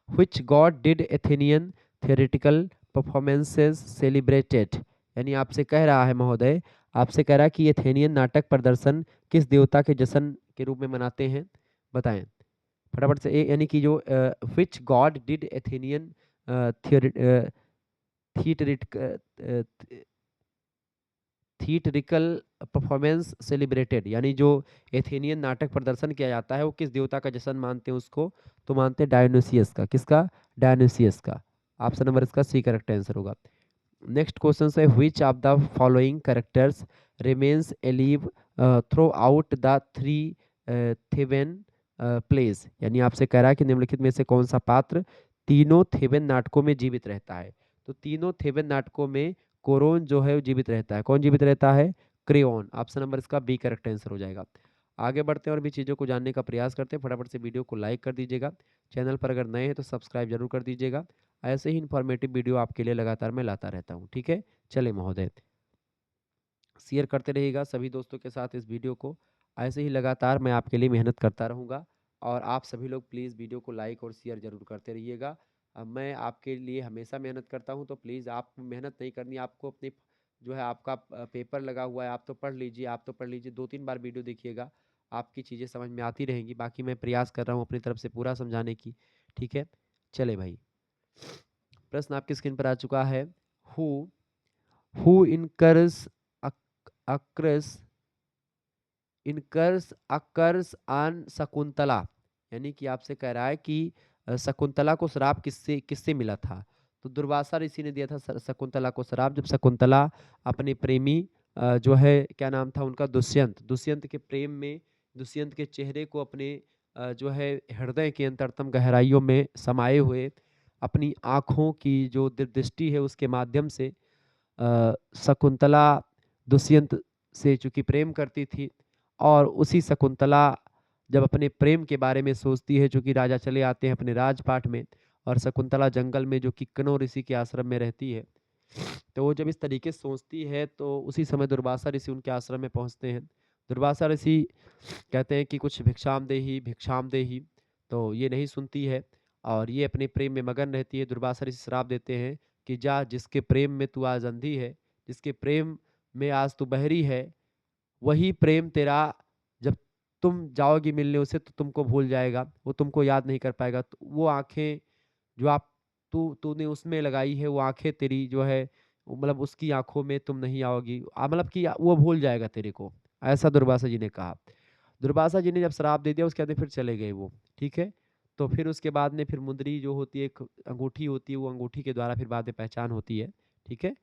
which god did Athenian theatrical performances celebrated, यानी आपसे कह रहा है महोदय, आपसे कह रहा है कि एथेनियन नाटक प्रदर्शन किस देवता के जश्न के रूप में मनाते हैं? बताएं फटाफट से। यानी कि जो which god did Athenian theatrical performance celebrated, यानी जो एथेनियन नाटक प्रदर्शन किया जाता है वो किस देवता का जश्न मानते हैं उसको? तो मानते हैं डायोनिसियस का। किसका? डायोनिसियस का। ऑप्शन नंबर इसका सी करेक्ट आंसर होगा। नेक्स्ट क्वेश्चन है, which of the following characters remains alive throughout the three Theban plays, यानी आपसे कह रहा है कि निम्नलिखित में से कौन सा पात्र तीनों थेवेन नाटकों में जीवित रहता है? तो तीनों थेवेन नाटकों में कोरोन जो है वो जीवित रहता है। कौन जीवित रहता है? क्रेओन। ऑप्शन नंबर इसका बी करेक्ट आंसर हो जाएगा। आगे बढ़ते हैं और भी चीज़ों को जानने का प्रयास करते हैं। फटाफट से वीडियो को लाइक कर दीजिएगा। चैनल पर अगर नए हैं तो सब्सक्राइब जरूर कर दीजिएगा। ऐसे ही इन्फॉर्मेटिव वीडियो आपके लिए लगातार मैं लाता रहता हूँ। ठीक है, चले महोदय, शेयर करते रहिएगा सभी दोस्तों के साथ इस वीडियो को। ऐसे ही लगातार मैं आपके लिए मेहनत करता रहूँगा और आप सभी लोग प्लीज़ वीडियो को लाइक और शेयर जरूर करते रहिएगा। मैं आपके लिए हमेशा मेहनत करता हूँ, तो प्लीज़ आप मेहनत नहीं करनी, आपको अपनी जो है आपका पेपर लगा हुआ है, आप तो पढ़ लीजिए, आप तो पढ़ लीजिए, 2-3 बार वीडियो देखिएगा, आपकी चीज़ें समझ में आती रहेंगी। बाकी मैं प्रयास कर रहा हूँ अपनी तरफ से पूरा समझाने की। ठीक है, चले भाई, प्रश्न आपकी स्क्रीन पर आ चुका है। Who who incurs across incurs occurs on Shakuntala, यानी कि आपसे कह रहा है कि शकुंतला को श्राप किससे किससे मिला था? तो दुर्वासा ऋषि ने दिया था शकुंतला को श्राप, जब शकुंतला अपने प्रेमी जो है क्या नाम था उनका, दुष्यंत, दुष्यंत के प्रेम में, दुष्यंत के चेहरे को अपने जो है हृदय के अंतरतम गहराइयों में समाये हुए अपनी आँखों की जो दृष्टि है उसके माध्यम से शकुंतला दुष्यंत से चूंकि प्रेम करती थी, और उसी शकुंतला जब अपने प्रेम के बारे में सोचती है, चूंकि राजा चले आते हैं अपने राजपाट में, और शकुंतला जंगल में जो कि किन्नर ऋषि के आश्रम में रहती है, तो वो जब इस तरीके से सोचती है तो उसी समय दुर्वासा ऋषि उनके आश्रम में पहुंचते हैं। दुर्वासा ऋषि कहते हैं कि कुछ भिक्षाम देही, तो ये नहीं सुनती है और ये अपने प्रेम में मगन रहती है। दुर्वासा ऋषि श्राप देते हैं कि जा, जिसके प्रेम में तू आज अंधी है, जिसके प्रेम में आज तू बहरी है, वही प्रेम तेरा जब तुम जाओगी मिलने उसे तो तुमको भूल जाएगा, वो तुमको याद नहीं कर पाएगा। तो वो आंखें जो आप तूने उसमें लगाई है, वो आंखें तेरी जो है मतलब उसकी आंखों में तुम नहीं आओगी, मतलब कि वो भूल जाएगा तेरे को, ऐसा दुर्वासा जी ने कहा। दुर्वासा जी ने जब श्राप दे दिया उसके बाद फिर चले गए वो। ठीक है, तो फिर उसके बाद में फिर मुंदरी जो होती है, एक अंगूठी होती है, वो अंगूठी के द्वारा फिर बाद में पहचान होती है। ठीक है,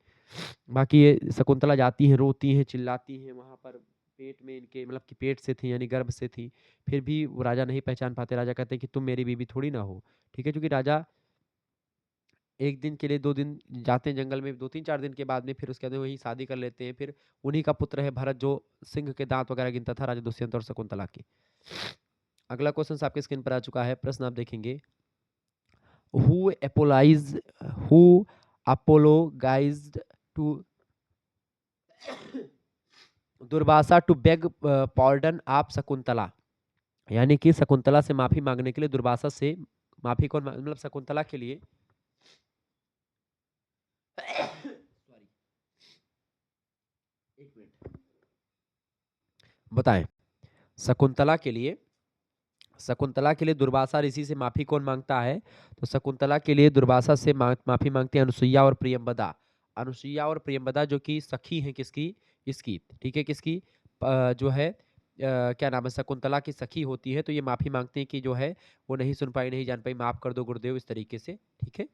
बाकी ये शकुंतला जाती हैं, रोती हैं, चिल्लाती हैं, वहां पर पेट में इनके मतलब कि पेट से थी यानी गर्भ से थी, फिर भी वो राजा नहीं पहचान पाते। राजा कहते हैं कि तुम मेरी बीवी थोड़ी ना हो। ठीक है, क्योंकि राजा एक दिन के लिए 2 दिन जाते हैं जंगल में, 2-3-4 दिन के बाद में फिर उसके बाद वहीं शादी कर लेते हैं। फिर उन्हीं का पुत्र है भरत, जो सिंह के दांत वगैरह गिनता था, राजा दुष्यंत और शकुंतला की। अगला क्वेश्चन आपके स्क्रीन पर आ चुका है। प्रश्न आप देखेंगे, who apologise who apologized to Durvasa to beg pardon of Shakuntala, यानी कि शकुंतला से माफी मांगने के लिए दुर्वासा से माफी कौन मतलब शकुंतला के लिए सॉरी, एक मिनट, बताएं, शकुंतला के लिए दुर्वासा ऋषि से माफी कौन मांगता है? तो शकुंतला के लिए दुर्वासा से माफी मांगते हैं अनुसुईया और प्रियंवदा। अनुसुईया और प्रियंवदा जो कि सखी हैं किसकी? इसकी। ठीक है, किसकी? जो है क्या नाम है, शकुंतला की सखी होती है। तो ये माफी मांगते हैं कि जो है वो नहीं सुन पाई, नहीं जान पाई, माफ कर दो गुरुदेव, इस तरीके से। ठीक है,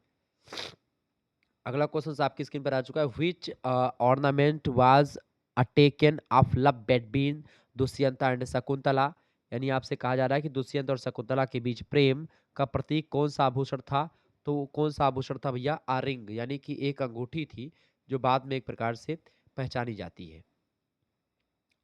अगला क्वेश्चन आपकी स्क्रीन पर आ चुका है। Which ornament was a token of love between Dushyanta and Shakuntala. यानी आपसे कहा जा रहा है कि दुष्यंत और शकुंतला के बीच प्रेम का प्रतीक कौन सा आभूषण था। तो वो कौन सा आभूषण था भैया? आ रिंग, यानी कि एक अंगूठी थी जो बाद में एक प्रकार से पहचानी जाती है।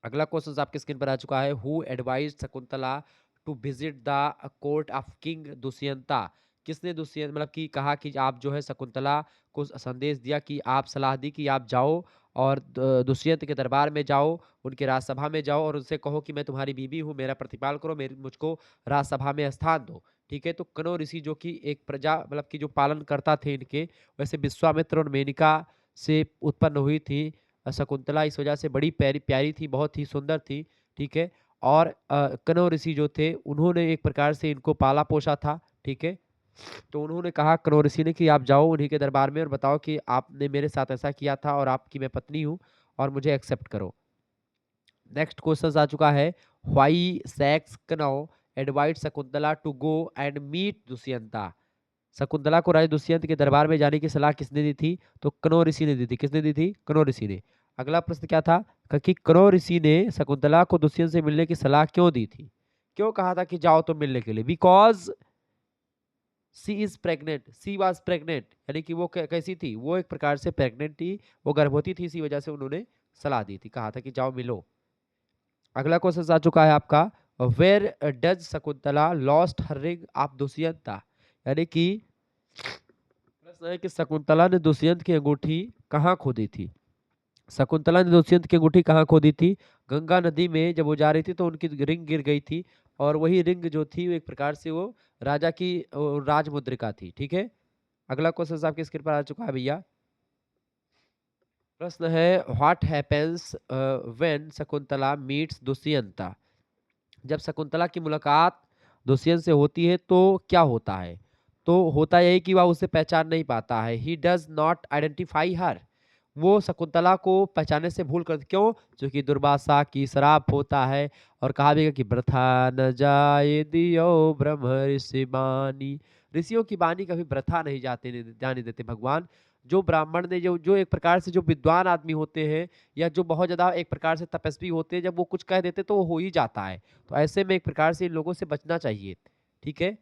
अगला क्वेश्चन आपके स्क्रीन पर आ चुका है। Who advise Shakuntala to visit the court of king Dushyanta. किसने दुष्यंत मतलब कि कहा कि आप जो है शकुंतला को संदेश दिया कि आप सलाह दी कि आप जाओ और दुष्यंत के दरबार में जाओ, उनके राजसभा में जाओ और उनसे कहो कि मैं तुम्हारी बीवी हूँ, मेरा प्रतिपाल करो, मेरी मुझको राजसभा में स्थान दो। ठीक है, तो कनो ऋषि जो कि एक प्रजा मतलब कि जो पालन करता थे इनके, वैसे विश्वामित्र और मेनका से उत्पन्न हुई थी शकुंतला, इस वजह से बड़ी प्यारी प्यारी थी, बहुत ही सुंदर थी। ठीक है, और कनौ ऋषि जो थे उन्होंने एक प्रकार से इनको पाला पोसा था। ठीक है, तो उन्होंने कहा कनौ ऋषि ने कि आप जाओ उन्हीं के दरबार में और बताओ कि आपने मेरे साथ ऐसा किया था और आपकी मैं पत्नी हूँ और मुझे एक्सेप्ट करो। नेक्स्ट क्वेश्चन आ चुका है। Why sax Kanva advise Shakuntala to go and meet Dushyanta. Shakuntala को राजा दुष्यंत के दरबार में जाने की सलाह किसने दी थी? तो कनौ ऋषि ने दी थी। किसने दी थी? कनौ ऋषि ने। अगला प्रश्न क्या था? कि कनौ ऋषि ने शकुंतला को दुष्यंत से मिलने की सलाह क्यों दी थी? क्यों कहा था कि जाओ तो मिलने के लिए? Because she is pregnant, she was pregnant, यानी कि वो कैसी थी? वो एक प्रकार से प्रेग्नेंट थी, वो गर्भवती थी, इसी वजह से उन्होंने सलाह दी थी, कहा था कि जाओ मिलो। अगला क्वेश्चन आ चुका है आपका। Where does Shakuntala lost her ring of Dushyanta. यानी कि प्रश्न है कि शकुंतला ने दुष्यंत की अंगूठी कहाँ खो दी थी? शकुंतला ने दुष्यंत की अंगूठी कहाँ खो दी थी? गंगा नदी में जब वो जा रही थी तो उनकी रिंग गिर गई थी, और वही रिंग जो थी वो एक प्रकार से वो राजा की राज मुद्रिका थी। ठीक है, अगला क्वेश्चन आपके स्क्रीन पर आ चुका है भैया। प्रश्न है what happens when Shakuntala meets Dushyanta. जब शकुंतला की मुलाकात दुष्यंत से होती है तो क्या होता है? तो होता यही कि वह उसे पहचान नहीं पाता है। ही डज नॉट आइडेंटिफाई हर। वो शकुंतला को पहचानने से भूल कर, क्यों? जो कि दुर्वासा की श्राप होता है। और कहा भी है कि वृथा न जाए दियो ब्रह्म ऋषि बानी। ऋषियों की बानी कभी वृथा नहीं जाने देते भगवान। जो ब्राह्मण ने जो जो एक प्रकार से जो विद्वान आदमी होते हैं या जो बहुत ज्यादा एक प्रकार से तपस्वी होते हैं, जब वो कुछ कह देते तो वो हो ही जाता है। तो ऐसे में एक प्रकार से इन लोगों से बचना चाहिए। ठीक है,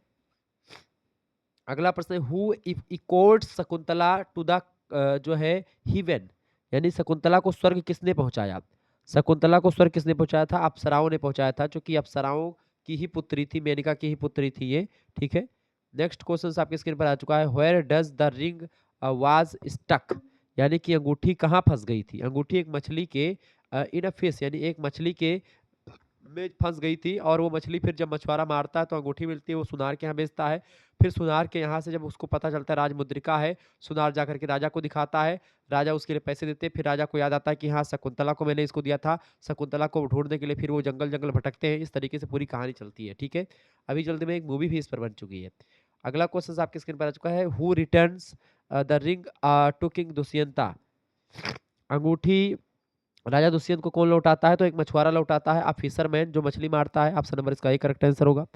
अगला प्रश्न है हु इकोर्ड शकुंतला टू द जो है हिवन। यानी शकुंतला को स्वर्ग किसने पहुंचाया? शकुंतला को स्वर्ग किसने पहुंचाया था? अप्सराओं ने पहुंचाया था, क्योंकि अप्सराओं की ही पुत्री थी, मेनका की ही पुत्री थी ये। ठीक है, नेक्स्ट क्वेश्चन आपके स्क्रीन पर आ चुका है। Where does the ring was stuck. यानी कि अंगूठी कहाँ फंस गई थी? अंगूठी एक मछली के इन अ फिश, यानी एक मछली के में फंस गई थी, और वो मछली फिर जब मछुआरा मारता है तो अंगूठी मिलती है, वो सुनार के यहाँ बेचता है। फिर सुनार के यहाँ से जब उसको पता चलता है राजमुद्रिका है, सुनार जाकर के राजा को दिखाता है। राजा उसके लिए पैसे देते हैं, फिर राजा को याद आता है कि हाँ शकुंतला को मैंने इसको दिया था। शकुंतला को ढूंढने के लिए फिर वो जंगल जंगल भटकते हैं। इस तरीके से पूरी कहानी चलती है। ठीक है, अभी जल्दी में एक मूवी भी इस पर बन चुकी है। अगला क्वेश्चन आपके स्क्रीन पर आ चुका है। Who returns the ring to king Dushyanta. अंगूठी राजा दुष्यंत को कौन लौटाता है? तो एक मछुआरा लौटाता है, आप फिशरमैन जो मछली मारता है। ऑप्शन नंबर इसका ही करेक्ट आंसर होगा।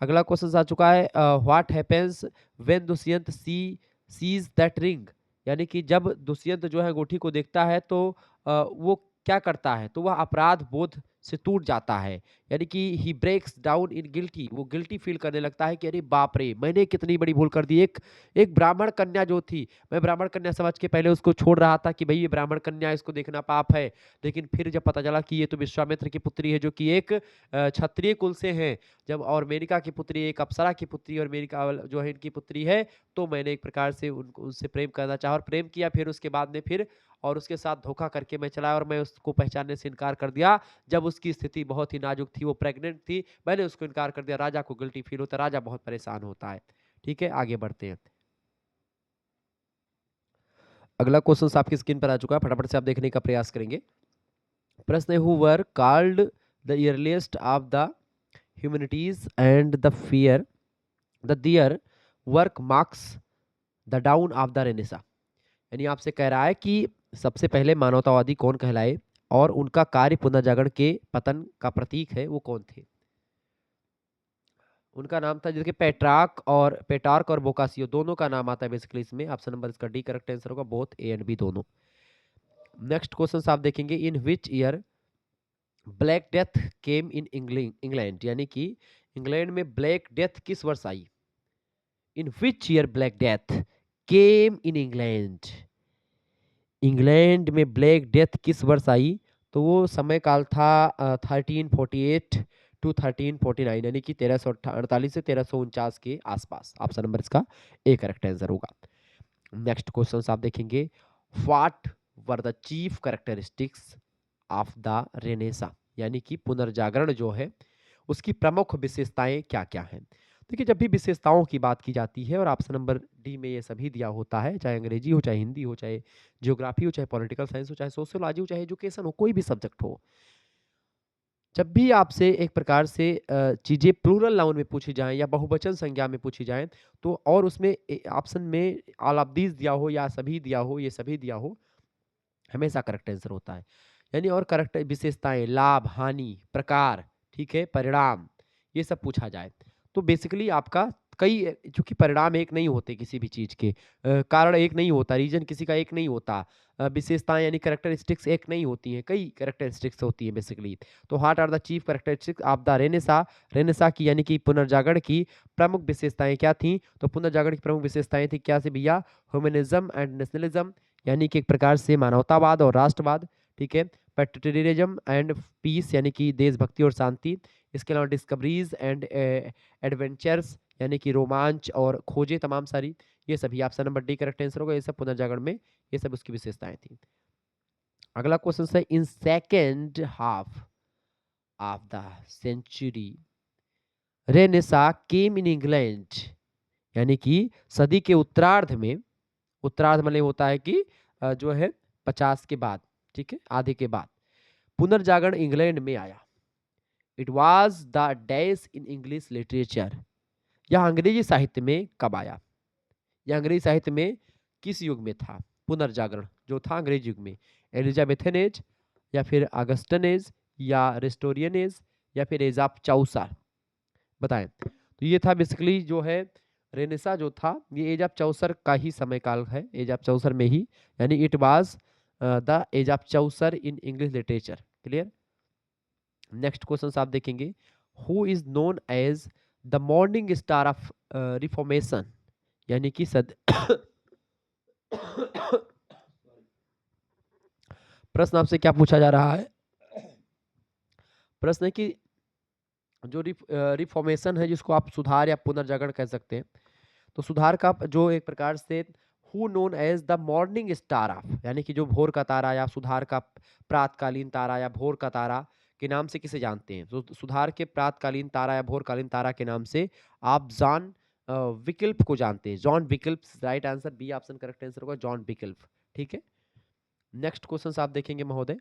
अगला क्वेश्चन आ चुका है। What happens when Dushyant sees that ring. यानी कि जब दुष्यंत जो है अंगूठी को देखता है तो वो क्या करता है? तो वह अपराध बोध से टूट जाता है। यानी कि ही ब्रेक्स डाउन इन गिल्टी, वो गिल्टी फील करने लगता है कि अरे बाप रे, मैंने कितनी बड़ी भूल कर दी। एक एक ब्राह्मण कन्या जो थी, मैं ब्राह्मण कन्या समझ के पहले उसको छोड़ रहा था कि भाई ये ब्राह्मण कन्या, इसको देखना पाप है। लेकिन फिर जब पता चला कि ये तो विश्वामित्र की पुत्री है, जो कि एक क्षत्रिय कुल से है, जब और मेनका की पुत्री एक अप्सरा की पुत्री और मेनका जो है इनकी पुत्री है, तो मैंने एक प्रकार से उनको उनसे प्रेम करना चाहा और प्रेम किया। फिर उसके बाद में फिर और उसके साथ धोखा करके मैं चला और मैं उसको पहचानने से इनकार कर दिया। जब उसकी स्थिति बहुत ही नाजुक थी, वो प्रेग्नेंट थी, मैंने उसको इनकार कर दिया। राजा को गिल्टी फील होता है, राजा बहुत परेशान होता है। ठीक है, आगे बढ़ते हैं। अगला क्वेश्चन आपकी स्क्रीन पर आ चुका है, फटाफट से आप देखने का प्रयास करेंगे। प्रश्न है who were called the earliest of the humanities and the fear the their work marks the dawn of the Renaissance. यानी आपसे कह रहा है कि सबसे पहले मानवतावादी कौन कहलाए और उनका कार्य पुनर्जागरण के पतन का प्रतीक है, वो कौन थे? उनका नाम था जैसे पेट्रार्क और बोकासियो दोनों का नाम आता है बेसिकली इसमें। ऑप्शन नंबर इसका डी करेक्ट आंसर होगा, बोथ ए एंड बी दोनों। नेक्स्ट क्वेश्चन आप देखेंगे, in which year Black Death came in England, यानी कि इंग्लैंड में ब्लैक डेथ किस वर्ष आई। In which year Black Death came in England, England में ब्लैक डेथ किस वर्ष आई। तो वो समय काल था 1348 टू 1349, यानी कि 1348 से 1349 के आसपास। ऑप्शन नंबर इसका ए करेक्ट आंसर होगा। नेक्स्ट क्वेश्चन आप देखेंगे, what were the chief characteristics of the Renaissance, यानी कि पुनर्जागरण जो है उसकी प्रमुख विशेषताएं क्या क्या हैं। देखिए, जब भी विशेषताओं की बात की जाती है और ऑप्शन नंबर डी में ये सभी दिया होता है, चाहे अंग्रेजी हो, चाहे हिंदी हो, चाहे ज्योग्राफी हो, चाहे पॉलिटिकल साइंस हो, चाहे सोशियोलॉजी हो, चाहे एजुकेशन हो, कोई भी सब्जेक्ट हो, जब भी आपसे एक प्रकार से चीज़ें प्लूरल नाउन में पूछी जाएँ या बहुवचन संज्ञा में पूछी जाएँ, तो और उसमें ऑप्शन में ऑल ऑफ दीज दिया हो या सभी दिया हो, ये सभी दिया हो, हमेशा करेक्ट आंसर होता है। यानी और करेक्ट विशेषताएँ, लाभ, हानि, प्रकार, ठीक है, परिणाम, ये सब पूछा जाए। तो बेसिकली आपका कई चूँकि परिणाम एक नहीं होते किसी भी चीज़ के, कारण एक नहीं होता, रीज़न किसी का एक नहीं होता, विशेषताएँ यानी कैरेक्टरिस्टिक्स एक नहीं होती हैं, कई कैरेक्टरिस्टिक्स होती हैं बेसिकली। तो what are the chief characteristics of the Renaissance, Renaissance की यानी कि पुनर्जागरण की प्रमुख विशेषताएँ क्या थीं? तो पुनर्जागरण की प्रमुख विशेषताएँ थी क्या थी भैया? ह्यूमनिज़्म एंड नेशनलिज़्म, यानी कि एक प्रकार से मानवतावाद और राष्ट्रवाद, ठीक है। पैट्रियटिज्म एंड पीस, यानी कि देशभक्ति और शांति। इसके अलावा डिस्कवरीज एंड एडवेंचर्स, यानी कि रोमांच और खोजें तमाम सारी, ये सभी option number D correct answer होगा। ये सब पुनर्जागरण में ये सब उसकी विशेषताएं थी। अगला क्वेश्चन है, in second half of the century Renaissance came in England, यानी कि सदी के उत्तरार्ध में, उत्तरार्ध मतलब होता है कि जो है 50 के बाद, ठीक है, आधे के बाद पुनर्जागरण इंग्लैंड में आया। It was the dash in English literature, यह अंग्रेजी साहित्य में कब आया, यह अंग्रेजी साहित्य में किस युग में था पुनर्जागरण जो था अंग्रेजी युग में। एलिजाबेथन एज, या फिर अगस्टन एज, या रेस्टोरियन एज, या फिर एज ऑफ चौसर, बताएं। तो ये था बेसिकली जो है रेनेसा जो था, ये एज ऑफ चौसर का ही समय काल है, एज ऑफ चौसर में ही, यानी it was the age of Chaucer in English literature. Clear. Next question आप देखेंगे, who is known as the morning star of Reformation, यानी कि प्रश्न आपसे क्या पूछा जा रहा है, प्रश्न है कि जो रिफॉर्मेशन है जिसको आप सुधार या पुनर्जागरण कह सकते हैं, तो सुधार का जो एक प्रकार से who known as the morning star of, यानी कि जो भोर का तारा या सुधार का प्रातकालीन तारा या भोर का तारा के नाम से किसे जानते हैं। तो सुधार के प्रातकालीन तारा या भोरकालीन तारा के नाम से आप जॉन विकल्प को जानते हैं। John Wycliffe right answer, B option correct answer होगा, जॉन विकल्प, ठीक है। नेक्स्ट क्वेश्चन आप देखेंगे महोदय,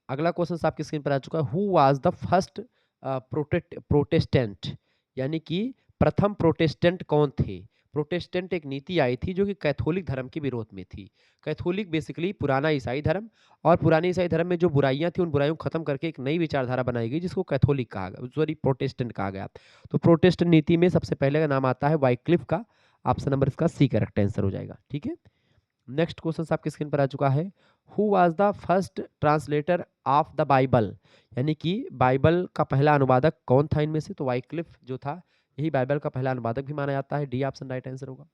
अगला क्वेश्चन आपकी स्क्रीन पर आ चुका है, who was the first Protestant, यानी कि प्रथम प्रोटेस्टेंट कौन थे। प्रोटेस्टेंट एक नीति आई थी जो कि कैथोलिक धर्म के विरोध में थी। कैथोलिक बेसिकली पुराना ईसाई धर्म, और पुराने ईसाई धर्म में जो बुराइयां थी उन बुराइयों को खत्म करके एक नई विचारधारा बनाई गई जिसको कैथोलिक कहा गया, सॉरी प्रोटेस्टेंट कहा गया। तो प्रोटेस्टेंट नीति में सबसे पहले का नाम आता है वाइक्लिफ का, ऑप्शन नंबर इसका सी करेक्ट आंसर हो जाएगा, ठीक है। नेक्स्ट क्वेश्चन आपकी स्क्रीन पर आ चुका है, who was the first translator of the Bible, यानी कि बाइबल का पहला अनुवादक कौन था इनमें से। तो वाइक्लिफ जो था यही बाइबल का पहला अनुवादक भी माना जाता है, डी ऑप्शन राइट आंसर होगा।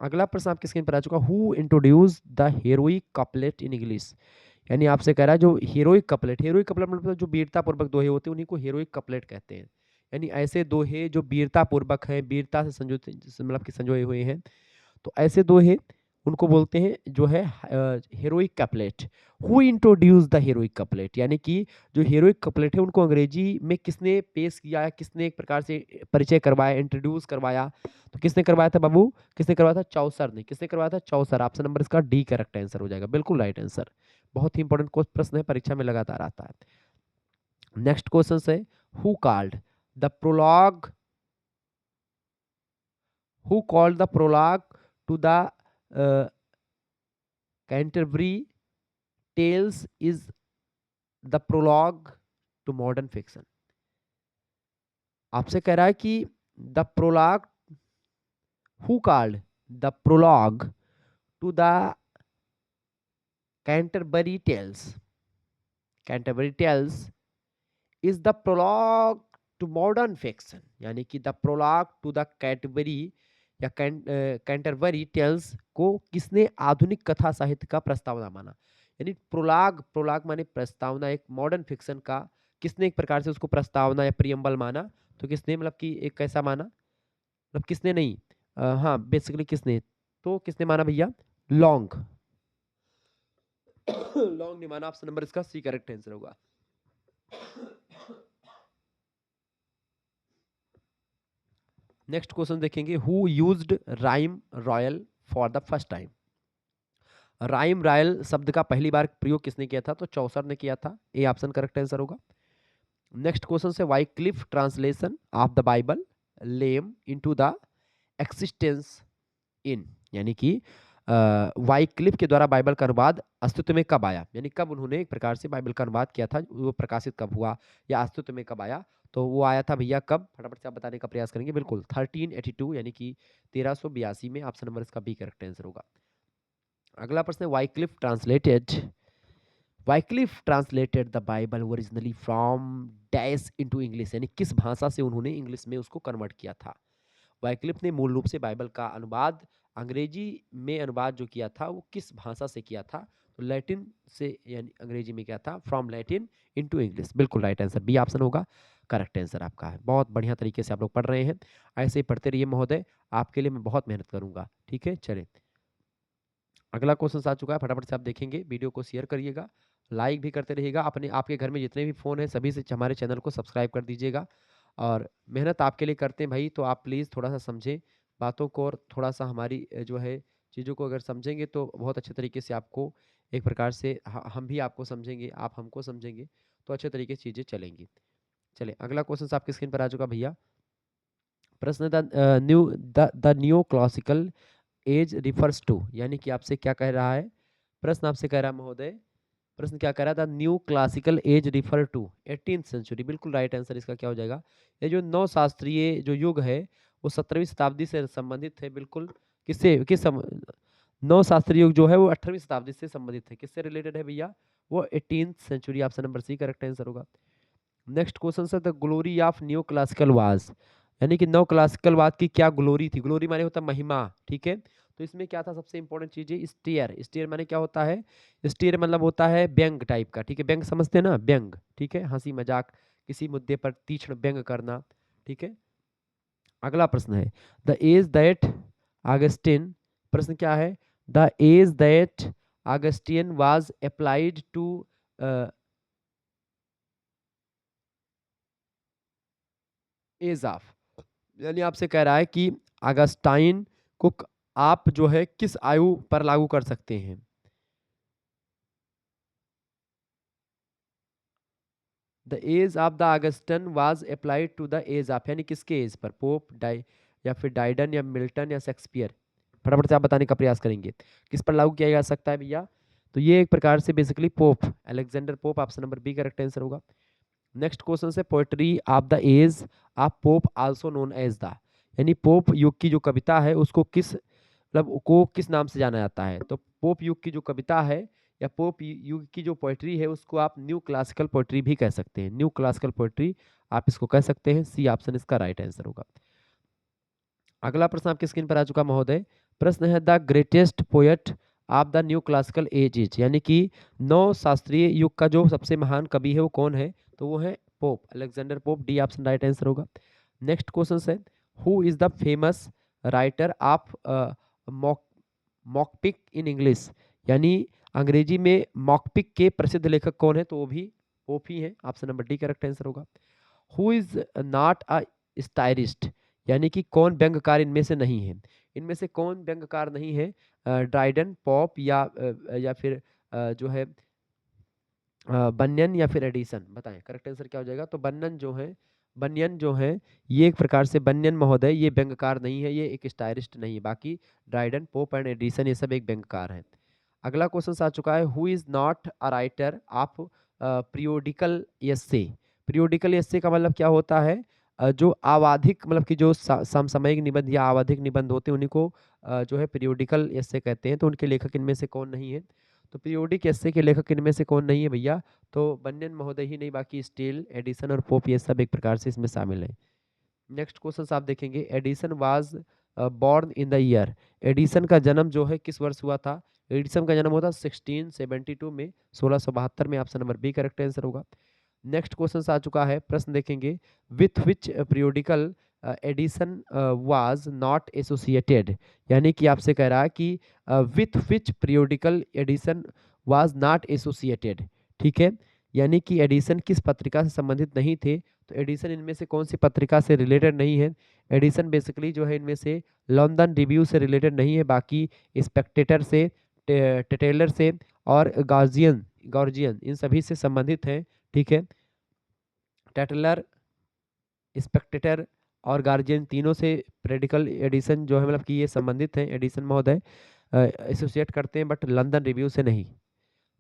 अगला प्रश्न आपकी स्क्रीन पर आ चुका, who introduce the heroic couplet in English, यानी आपसे कह रहा है जो हीरोइक कपलेट, हीरोइक कपलेट मतलब जो वीरता पूर्वक दोहे होते हैं उन्हीं को हीरोइक कपलेट कहते हैं। यानी ऐसे दोहे जो वीरता पूर्वक हैं, वीरता से संजोते मतलब कि संजोए हुए हैं, तो ऐसे दोहे उनको बोलते हैं जो है heroic couplet. Who introduce the heroic couplet, यानी कि जो हीरोइक कपलेट है उनको अंग्रेजी में किसने पेश किया है, किसने एक प्रकार से परिचय करवाया, इंट्रोड्यूस करवाया। तो किसने करवाया था बाबू, किसने करवाया था, चौसर ने। किसने करवाया था, चौसर। ऑप्शन नंबर इसका डी करेक्ट आंसर हो जाएगा, बिल्कुल राइट आंसर। बहुत ही इंपॉर्टेंट प्रश्न है, परीक्षा में लगातार आता है। नेक्स्ट क्वेश्चन है, who called the prologue, who called the prologue to the Canterbury tales is the prologue to modern fiction, आपसे कह रहा है कि the prologue, who called the prologue to the Canterbury tales, Canterbury tales is the prologue to modern fiction, यानी कि the prologue to the Canterbury या Canterbury tales को किसने आधुनिक कथा साहित्य का प्रस्तावना माना। यानी प्रोलॉग, प्रोलॉग माने प्रस्तावना, एक मॉडर्न फिक्शन का किसने एक प्रकार से उसको प्रस्तावना या प्रियम्बल माना। तो किसने, मतलब कि एक कैसा माना, मतलब किसने नहीं, हाँ बेसिकली किसने, तो किसने माना भैया, लॉन्ग। लॉन्ग नहीं माना, ऑप्शन नंबर इसका सी करेक्ट आंसर होगा। नेक्स्ट क्वेश्चन देखेंगे, who used rhyme royal for the first time. Rhyme royal शब्द का पहली बार प्रयोग किसने किया था, तो चौसर ने किया था, ए ऑप्शन करेक्ट आंसर होगा। नेक्स्ट क्वेश्चन से, Wycliffe translation of the Bible came into the existence in, यानी कि वाइक्लिफ के द्वारा बाइबल का अनुवाद अस्तित्व में कब आया, यानी कब उन्होंने एक प्रकार से बाइबल का अनुवाद किया था, वो प्रकाशित कब हुआ या अस्तित्व में कब आया। तो वो आया था भैया कब, फटाफट से आप बताने का प्रयास करेंगे। बिल्कुल 1382, यानी कि 1382 में, ऑप्शन नंबर इसका बी करेक्ट आंसर होगा। अगला प्रश्न है, Wycliffe translated the Bible originally from dash into English, यानी किस भाषा से उन्होंने इंग्लिश में उसको कन्वर्ट किया था। वाइक्लिफ ने मूल रूप से बाइबल का अनुवाद अंग्रेजी में अनुवाद जो किया था वो किस भाषा से किया था, तो लैटिन से, यानी अंग्रेजी में क्या था, फ्रॉम लैटिन इनटू इंग्लिश। बिल्कुल राइट आंसर बी ऑप्शन होगा, करेक्ट आंसर आपका है। बहुत बढ़िया तरीके से आप लोग पढ़ रहे हैं, ऐसे ही पढ़ते रहिए महोदय, आपके लिए मैं बहुत मेहनत करूंगा। ठीक है, चले अगला क्वेश्चन आ चुका है, फटाफट से आप देखेंगे, वीडियो को शेयर करिएगा, लाइक भी करते रहिएगा, अपने आपके घर में जितने भी फ़ोन है सभी से हमारे चैनल को सब्सक्राइब कर दीजिएगा। और मेहनत आपके लिए करते हैं भाई, तो आप प्लीज़ थोड़ा सा समझें बातों को, और थोड़ा सा हमारी जो है चीज़ों को अगर समझेंगे तो बहुत अच्छे तरीके से आपको एक प्रकार से हम भी आपको समझेंगे, आप हमको समझेंगे, तो अच्छे तरीके से चीज़ें चलेंगी। चलिए अगला क्वेश्चन आपकी स्क्रीन पर आ चुका भैया। प्रश्न, the new classical age refers to, यानी कि आपसे क्या कह रहा है, प्रश्न आपसे कह रहा है महोदय, प्रश्न क्या कह रहा था, new classical age refer to 18th century. बिल्कुल राइट आंसर इसका क्या हो जाएगा, ये जो नव शास्त्रीय जो युग है वो 17वीं शताब्दी से संबंधित है। बिल्कुल किससे, नव शास्त्रीय युग जो है वो 18वीं शताब्दी से संबंधित है, किससे रिलेटेड है भैया, वो 18th century, option number C correct answer होगा। नेक्स्ट क्वेश्चन है, the glory of new classical was, यानी कि नव क्लासिकल वाद की क्या ग्लोरी थी, ग्लोरी माने होता है महिमा, ठीक है। तो इसमें क्या था, सबसे इंपॉर्टेंट चीज है स्टीयर, स्टीयर माने क्या होता है, स्टीयर मतलब होता है व्यंग टाइप का, ठीक है, व्यंग समझते हैं ना, व्यंग, ठीक है, हंसी मजाक, किसी मुद्दे पर तीक्ष्ण व्यंग करना, ठीक है। अगला प्रश्न है, द एज दैट ऑगस्टिन, प्रश्न क्या है, the age that Augustan was applied to age of, यानी आपसे कह रहा है कि अगस्टाइन को आप जो है किस आयु पर लागू कर सकते हैं। The age of the Augustan was applied to the age of, यानी किसके एज पर, पोप डाई या फिर डाइडन या मिल्टन या शेक्सपियर, फटाफट से आप बताने का प्रयास करेंगे किस पर लागू किया जा सकता है भैया। तो ये एक प्रकार से basically Pope Alexander Pope, option number B correct answer होगा। नेक्स्ट क्वेश्चन से, poetry of the age of Pope also known as the, यानी पोप युग की जो कविता है उसको किस, मतलब को किस नाम से जाना जाता है, तो पोप युग की जो कविता है या पोप युग की जो पोएट्री है उसको आप न्यू क्लासिकल पोएट्री भी कह सकते हैं, न्यू क्लासिकल पोएट्री आप इसको कह सकते हैं, सी ऑप्शन इसका राइट आंसर होगा। अगला प्रश्न आपकी स्क्रीन पर आ चुका महोदय, प्रश्न है, the greatest poet of the new classical as is, यानी कि नौ शास्त्रीय युग का जो सबसे महान कवि है वो कौन है, तो वो है Pope Alexander Pope, D option right answer होगा। नेक्स्ट क्वेश्चन है, who is the famous writer of mock epic in English, यानी अंग्रेजी में मॉकपिक के प्रसिद्ध लेखक कौन है, तो वो भी पोप ही है, option number D correct answer होगा। हु इज नॉट अ स्टाइरिस्ट, यानी कि कौन व्यंग्यकार इनमें से नहीं है, इनमें से कौन व्यंग्यकार नहीं है, ड्राइडन, पॉप या फिर जो है बनियन या फिर एडिसन, बताएं करेक्ट आंसर क्या हो जाएगा। तो बनियन जो है ये एक प्रकार से, बनियन महोदय ये व्यंग्यकार नहीं है, ये एक स्टाइलिस्ट नहीं है, बाकी ड्राइडन, पोप एंड एडिसन ये सब एक व्यंग्यकार है। अगला क्वेश्चन आ चुका है, who is not a writer of periodical essay, periodical essay का मतलब क्या होता है, जो आवधिक मतलब कि जो समसामयिक निबंध या आवधिक निबंध होते हैं उन्हीं को जो है पीरियोडिकल एस्से कहते हैं। तो उनके लेखक इनमें से कौन नहीं है? तो पीरियोडिक एस्से के लेखक इनमें से कौन नहीं है भैया? तो बन्यन महोदय ही नहीं, बाकी स्टील, एडिसन और पोप ये सब एक प्रकार से इसमें शामिल है। नेक्स्ट क्वेश्चन आप देखेंगे, Edison was born in the year. Edison का जन्म जो है किस वर्ष हुआ था? एडिसन का जन्म हुआ था 1672 में, 1672 में। Option number B correct answer होगा। नेक्स्ट क्वेश्चन आ चुका है, प्रश्न देखेंगे, with which periodical Addison was not associated. यानी कि आपसे कह रहा है कि with which periodical Addison was not associated. ठीक है, यानी कि एडिसन किस पत्रिका से संबंधित नहीं थे। तो एडिसन इनमें से कौन सी पत्रिका से रिलेटेड नहीं है? एडिसन बेसिकली जो है इनमें से लंदन रिव्यू से रिलेटेड नहीं है, बाकी स्पेक्टेटर से, टेटेलर से और गार्जियन गार्जियन इन सभी से संबंधित है। ठीक है, टेटलर, स्पेक्टेटर और गार्जियन तीनों से पेरियोडिकल एडिशन जो है मतलब कि ये संबंधित हैं, एडिशन महोदय एसोसिएट करते हैं, बट लंदन रिव्यू से नहीं।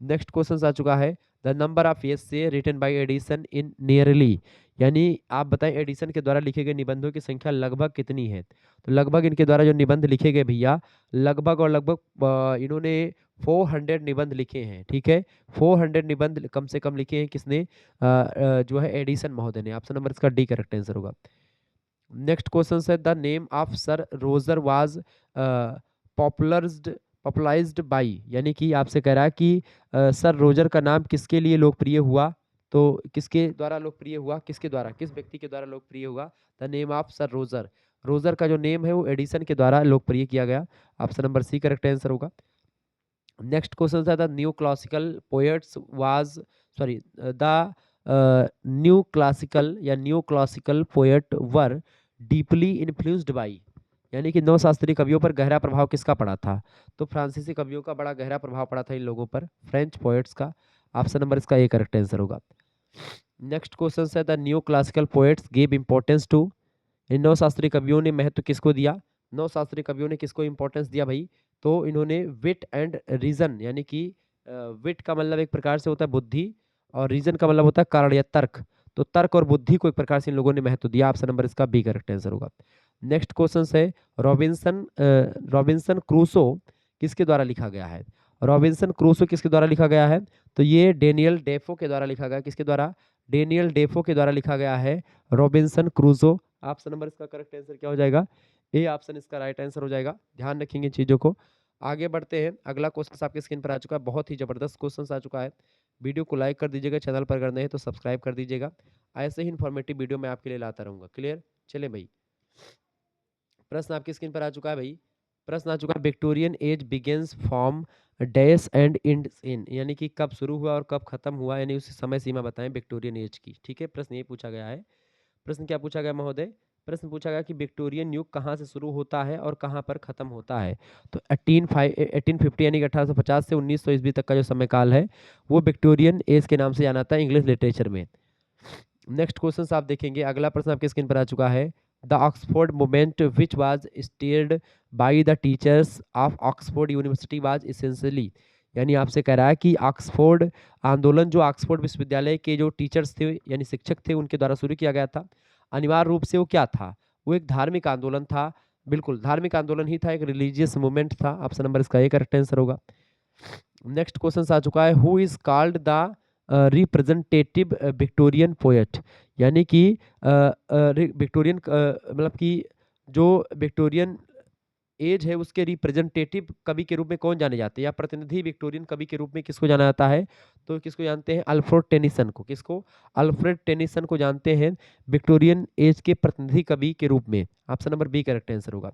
नेक्स्ट क्वेश्चन आ चुका है, the number of essay written by Addison in nearly. यानी आप बताएं एडिसन के द्वारा लिखे गए निबंधों की संख्या लगभग कितनी है? तो लगभग इनके द्वारा जो निबंध लिखे गए भैया, लगभग और लगभग इन्होंने 400 निबंध लिखे हैं। ठीक है, 400 निबंध कम से कम लिखे हैं किसने? जो है एडिसन महोदय ने। ऑप्शन नंबर इसका डी करेक्ट आंसर होगा। नेक्स्ट क्वेश्चन है, the name of sir Roger was popularised by. यानी कि आपसे कह रहा है कि सर रोजर का नाम किसके लिए लोकप्रिय हुआ? तो किसके द्वारा लोकप्रिय हुआ? किसके द्वारा, किस व्यक्ति के द्वारा लोकप्रिय हुआ? The name of sir Roger. Roger का जो नेम है वो एडिसन के द्वारा लोकप्रिय किया गया। Option number C correct answer होगा। नेक्स्ट क्वेश्चन था, the new classical poets was sorry the new classical या new classical poet were deeply influenced by. यानी कि नव शास्त्रीय कवियों पर गहरा प्रभाव किसका पड़ा था? तो फ्रांसीसी कवियों का बड़ा गहरा प्रभाव पड़ा था इन लोगों पर, फ्रेंच पोएट्स का। ऑप्शन नंबर इसका ए करेक्ट आंसर होगा। नेक्स्ट क्वेश्चन है, the new classical poets give importance to. इन नौ शास्त्रीय कवियों ने महत्व किसको दिया? नौ शास्त्रीय कवियों ने किसको इंपॉर्टेंस दिया भाई? तो इन्होंने विट एंड रीजन, यानी कि विट का मतलब एक प्रकार से होता है बुद्धि और रीजन का मतलब होता है कारण या तर्क। तो तर्क और बुद्धि को एक प्रकार से इन लोगों ने महत्व दिया। ऑप्शन नंबर इसका बी करेक्ट आंसर होगा। नेक्स्ट क्वेश्चन है, रॉबिन्सन क्रूसो किसके द्वारा लिखा गया है? रॉबिन्सन क्रूसो किसके द्वारा लिखा गया है? तो ये डेनियल डेफो के द्वारा लिखा गया। किसके द्वारा? डेनियल डेफो के द्वारा लिखा गया है रॉबिन्सन क्रूसो। ऑप्शन नंबर इसका करेक्ट आंसर क्या हो जाएगा? ए ऑप्शन इसका राइट आंसर हो जाएगा। ध्यान रखेंगे चीजों को। आगे बढ़ते हैं, अगला क्वेश्चन आपके स्क्रीन पर आ चुका है, बहुत ही जबरदस्त क्वेश्चन आ चुका है। वीडियो को लाइक कर दीजिएगा, चैनल पर अगर नहीं तो सब्सक्राइब कर दीजिएगा। ऐसे ही इन्फॉर्मेटिव वीडियो मैं आपके लिए लाता रहूंगा। क्लियर? चले भाई, प्रश्न आपकी स्क्रीन पर आ चुका है भाई। प्रश्न आ चुका है, Victorian age begins from dash and ends in. यानी कि कब शुरू हुआ और कब खत्म हुआ, यानी उसी समय सीमा बताएं विक्टोरियन एज की। ठीक है, प्रश्न ये पूछा गया है। प्रश्न क्या पूछा गया महोदय? प्रश्न पूछा गया कि विक्टोरियन युग कहाँ से शुरू होता है और कहाँ पर खत्म होता है। तो 1850 यानी कि 1850 से 1900 ईस्वी तक का जो समय काल है वो विक्टोरियन एज के नाम से जाना जाता है इंग्लिश लिटरेचर में। नेक्स्ट क्वेश्चन आप देखेंगे, अगला प्रश्न आपके स्क्रीन पर आ चुका है, the Oxford movement which was steered by the teachers of Oxford university was essentially. यानी आपसे कह रहा है कि ऑक्सफोर्ड आंदोलन जो ऑक्सफोर्ड विश्वविद्यालय के जो टीचर्स थे यानी शिक्षक थे उनके द्वारा शुरू किया गया था, अनिवार्य रूप से वो क्या था? वो एक धार्मिक आंदोलन था। बिल्कुल धार्मिक आंदोलन ही था, एक रिलीजियस मूवमेंट था। ऑप्शन नंबर इसका एक करेक्ट आंसर होगा। नेक्स्ट क्वेश्चन आ चुका है, who is called the representative Victorian poet. यानी कि विक्टोरियन मतलब कि जो विक्टोरियन एज है उसके रिप्रेजेंटेटिव कवि के रूप में कौन जाने जाते हैं, या प्रतिनिधि विक्टोरियन कवि के रूप में किसको जाना जाता है? तो किसको जानते हैं? अल्फ्रेड टेनिसन को। किसको? अल्फ्रेड टेनिसन को जानते हैं विक्टोरियन एज के प्रतिनिधि कवि के रूप में। Option number B correct answer होगा।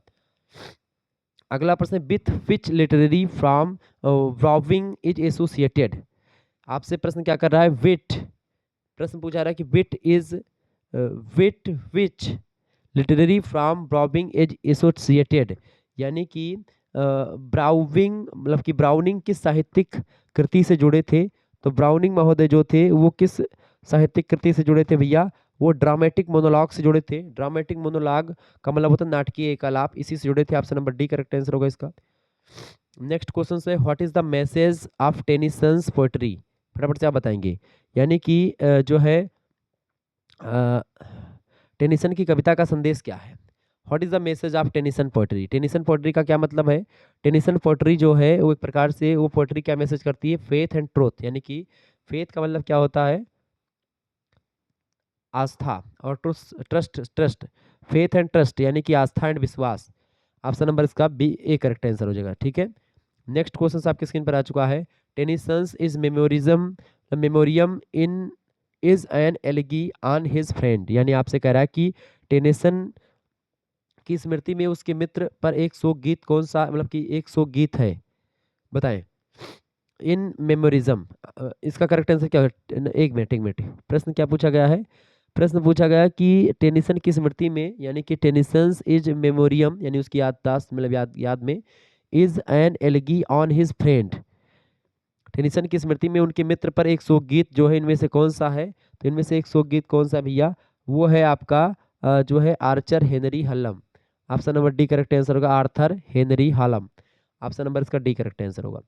अगला प्रश्न, with which literary form Browning is associated. आपसे प्रश्न क्या कर रहा है? विट, प्रश्न पूछा रहा है कि with which literary form Browning is associated. यानी कि ब्राउविंग मतलब कि ब्राउनिंग किस साहित्यिक कृति से जुड़े थे? तो ब्राउनिंग महोदय जो थे वो किस साहित्यिक कृति से जुड़े थे भैया? वो ड्रामेटिक मोनोलॉग से जुड़े थे। ड्रामेटिक मोनोलॉग का मतलब होता है नाटकीय एकालाप, इसी से जुड़े थे। Option number D correct answer होगा इसका। नेक्स्ट क्वेश्चन है, what is the message of Tennyson's poetry. फटाफट से आप बताएंगे। यानी कि जो है टेनिसन की कविता का संदेश क्या है? What is the message of Tennyson poetry? Tennyson poetry का क्या मतलब है? टेनिसन पोएट्री जो है वो एक प्रकार से वो पोएट्री क्या मैसेज करती है? फेथ एंड ट्रूथ, यानी कि फेथ का मतलब क्या होता है? आस्था, और trust trust trust faith and trust यानी कि आस्था एंड विश्वास। ऑप्शन नंबर इसका बी ए करेक्ट आंसर हो जाएगा। ठीक है, नेक्स्ट क्वेश्चन आपकी स्क्रीन पर आ चुका है। Tennyson's is memorism Memoriam in is an elegy on his friend, यानी आपसे कह रहा है कि टेनिसन की स्मृति में उसके मित्र पर एक शोक गीत कौन सा, मतलब कि एक शोक गीत है, बताएं। इन मेमोरिज्म, इसका करेक्ट आंसर क्या है? एक मिनट प्रश्न क्या पूछा गया है? प्रश्न पूछा गया कि टेनिसन की स्मृति में, यानी कि टेनिसंस इज मेमोरियम यानी उसकी याददाश्त मतलब याद में, is an algae on his friend, Tennyson की स्मृति में उनके मित्र पर एक शोक गीत जो है इनमें से कौन सा है? तो इनमें से एक शोक गीत कौन सा भैया? वो है आपका जो है Archer Henry Hallam. Option number D correct answer होगा, Arthur Henry Hallam. Option number इसका डी करेक्ट आंसर होगा।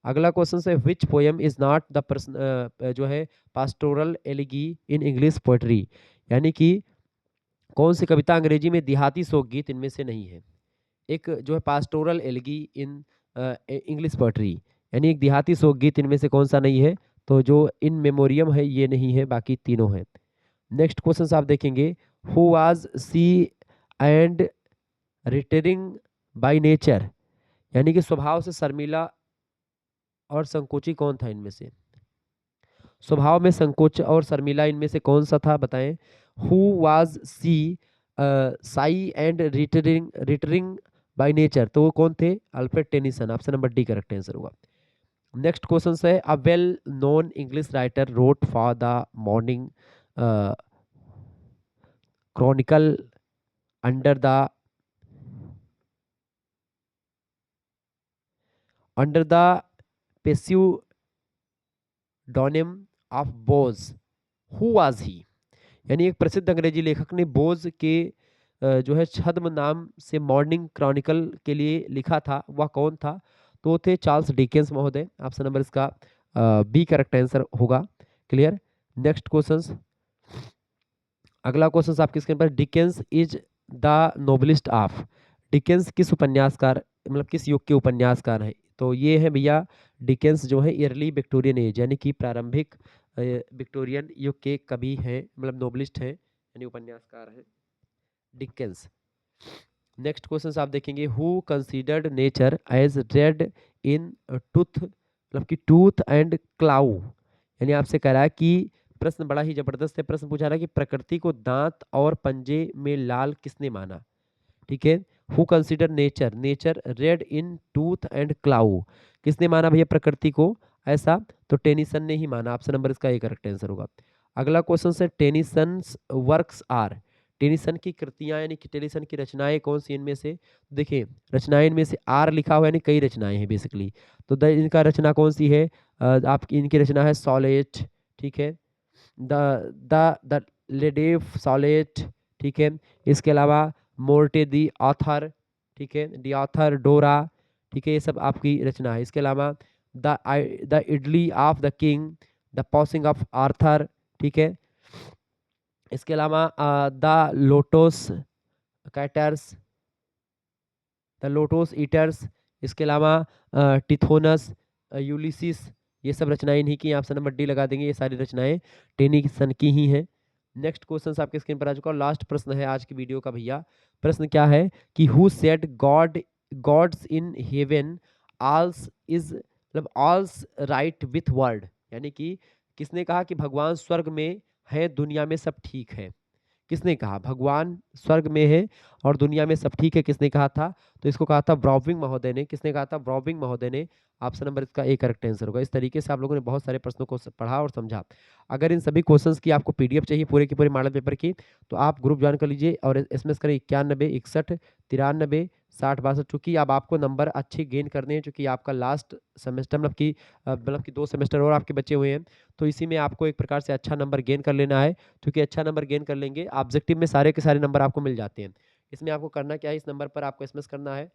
अगला क्वेश्चन है which poem is not the person जो है pastoral elegy in English poetry, यानी कि कौन सी कविता अंग्रेजी में देहाती शोक गीत इनमें से नहीं है? एक जो है pastoral elegy in English poetry, यानी एक देहाती शोक गीत इनमें से कौन सा नहीं है? तो जो इन मेमोरियम है ये नहीं है, बाकी तीनों हैं। नेक्स्ट क्वेश्चन आप देखेंगे, who was shy and retiring by nature, यानी कि स्वभाव से शर्मीला और संकोची कौन था इनमें से? स्वभाव में संकोच और शर्मिला इनमें से कौन सा था, बताएं। Who was she shy and retiring by nature, तो वो कौन थे? Alfred Tennyson. Option number D correct answer होगा। नेक्स्ट क्वेश्चन है a well known English writer wrote for the Morning Chronicle under the pseudonym of Boz, who was he, यानी एक प्रसिद्ध अंग्रेजी लेखक ने बोज के जो है छद्म नाम से मॉर्निंग क्रॉनिकल के लिए लिखा था, वह कौन था? तो वो थे चार्ल्स डिकेंस महोदय। ऑप्शन नंबर इसका बी करेक्ट आंसर होगा। क्लियर। नेक्स्ट क्वेश्चन, अगला क्वेश्चन आपके स्क्रीन पर, Dickens is the novelist of, Dickens किस उपन्यासकार मतलब किस युग के उपन्यासकार हैं? तो ये है भैया डिकेंस जो है अर्ली विक्टोरियन एज, यानी कि प्रारंभिक विक्टोरियन युग के कवि हैं, मतलब नोबलिस्ट हैं यानी उपन्यासकार हैं डिकेंस। नेक्स्ट क्वेश्चन आप देखेंगे, who considered nature as red in tooth, मतलब कि टूथ एंड क्लाउ, यानी आपसे कह रहा है कि प्रश्न बड़ा ही जबरदस्त है। प्रश्न पूछा रहा है कि प्रकृति को दांत और पंजे में लाल किसने माना? ठीक है, who consider nature red in tooth and Clough, किसने माना भैया प्रकृति को ऐसा? तो टेनिसन ने ही माना। ऑप्शन नंबर इसका एक करेक्ट आंसर होगा। अगला क्वेश्चन है टेनिसन्स वर्क्स आर, टेनिसन की कृतियां यानी कि टेनिसन की रचनाएं कौन सी इनमें से? देखिए रचनाएं इनमें से आर लिखा हुआ यानी कई रचनाएं हैं बेसिकली, तो इनका रचना कौन सी है? आपकी इनकी रचना है सॉलेट, ठीक है, द लेडेफ सॉलेट, ठीक है, इसके अलावा मोर्टे दी ऑथर, ठीक है, दी ऑथर डोरा, ठीक है, ये सब आपकी रचना है। इसके अलावा the idli of the king, the passing of Arthur, ठीक है, इसके अलावा द लोटोस कैटर्स, द लोटोस ईटर्स, इसके अलावा टिथोनस, यूलिसिस, ये सब रचनाएं इन्हीं की, ऑप्शन नंबर डी लगा देंगे, ये सारी रचनाएं टेनिसन की ही हैं। नेक्स्ट क्वेश्चन आपके स्क्रीन पर आ चुका है, लास्ट प्रश्न है आज की वीडियो का भैया। प्रश्न क्या है कि who said God's in heaven all's is मतलब आल्स राइट विथ वर्ल्ड, यानी कि किसने कहा कि भगवान स्वर्ग में है दुनिया में सब ठीक है? किसने कहा भगवान स्वर्ग में है और दुनिया में सब ठीक है, किसने कहा था? तो इसको कहा था ब्राउविंग महोदय ने। किसने कहा था? ब्राउविंग महोदय ने। ऑप्शन नंबर इसका ए करेक्ट आंसर होगा। इस तरीके से आप लोगों ने बहुत सारे प्रश्नों को पढ़ा और समझा। अगर इन सभी क्वेश्चंस की आपको पीडीएफ चाहिए पूरे के पूरे मॉडल पेपर की, तो आप ग्रुप ज्वाइन कर लीजिए और एसएमएस करें 91 61 93 60 62। चूंकि अब आपको नंबर अच्छे गेन करने हैं, चूंकि आपका लास्ट सेमेस्टर मतलब कि 2 सेमेस्टर और आपके बचे हुए हैं, तो इसी में आपको एक प्रकार से अच्छा नंबर गेन कर लेना है। क्योंकि अच्छा नंबर गेन कर लेंगे, ऑब्जेक्टिव में सारे के सारे नंबर आपको मिल जाते हैं। इसमें आपको करना क्या है, इस नंबर पर आपको एसएमएस करना है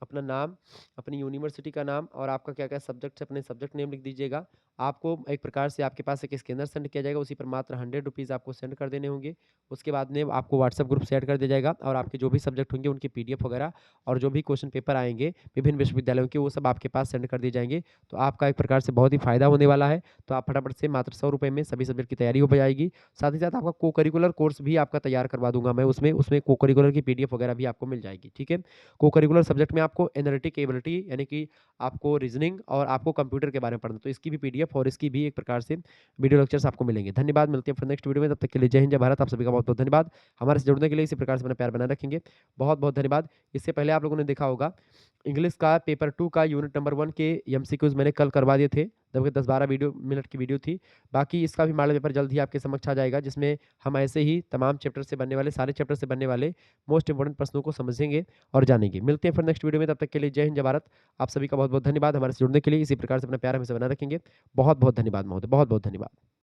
अपना नाम, अपनी यूनिवर्सिटी का नाम और आपका क्या-क्या सब्जेक्ट है, अपने सब्जेक्ट नेम लिख दीजिएगा। आपको एक प्रकार से आपके पास एक स्कैनर सेंड किया जाएगा, उसी पर मात्र ₹100 आपको सेंड कर देने होंगे। उसके बाद में आपको व्हाट्सएप ग्रुप से ऐड कर दिया जाएगा और आपके जो भी सब्जेक्ट होंगे उनकी पीडीएफ वगैरह और जो भी क्वेश्चन पेपर आएँगे विभिन्न विश्वविद्यालयों के, वो सब आपके पास सेंड कर दिए जाएँगे। तो आपका एक प्रकार से बहुत ही फ़ायदा होने वाला है। तो आप फटाफट से मात्र ₹100 में सभी सब्जेक्ट की तैयारी हो जाएगी। साथ ही साथ आपका को-करिकुलर कोर्स भी आपका तैयार करवा दूँगा मैं उसमें, उसमें को-करिकुलर की पीडीएफ वगैरह भी आपको मिल जाएगी, ठीक है? को-करिकुलर सब्जेक्ट में आपको एनालिटिक एबिलिटी यानी कि आपको रीजनिंग और आपको कंप्यूटर के बारे में पढ़ना, तो इसकी भी पीडीएफ और इसकी भी एक प्रकार से वीडियो लेक्चर्स आपको मिलेंगे। धन्यवाद, मिलते हैं फिर नेक्स्ट वीडियो में, तब तक के लिए जय हिंद, जय भारत। आप सभी का बहुत-बहुत धन्यवाद। हमारे से जुड़ने के लिए इसी प्रकार से अपना प्यार बनाए रखेंगे। बहुत-बहुत धन्यवाद। इससे पहले आप लोगों ने देखा होगा इंग्लिश का पेपर 2 का यूनिट नंबर 1 के एमसीक्यूज़ मैंने कल करवा दिए थे, जबकि 10-12 मिनट की वीडियो थी। बाकी इसका भी मॉडल पेपर जल्द ही आपके समक्ष आ जाएगा, जिसमें हम ऐसे ही तमाम चैप्टर से बनने वाले, सारे चैप्टर से बनने वाले मोस्ट इंपोर्टेंट प्रश्नों को समझेंगे और जानेंगे। मिलते हैं फिर नेक्स्ट वीडियो में, तब तक के लिए जय हिंद, जय भारत। आप सभी का बहुत-बहुत धन्यवाद हमारे से जुड़ने के लिए। इसी प्रकार से अपना प्यार हमेशा बनाए रखेंगे। बहुत-बहुत धन्यवाद महोदय, बहुत-बहुत धन्यवाद।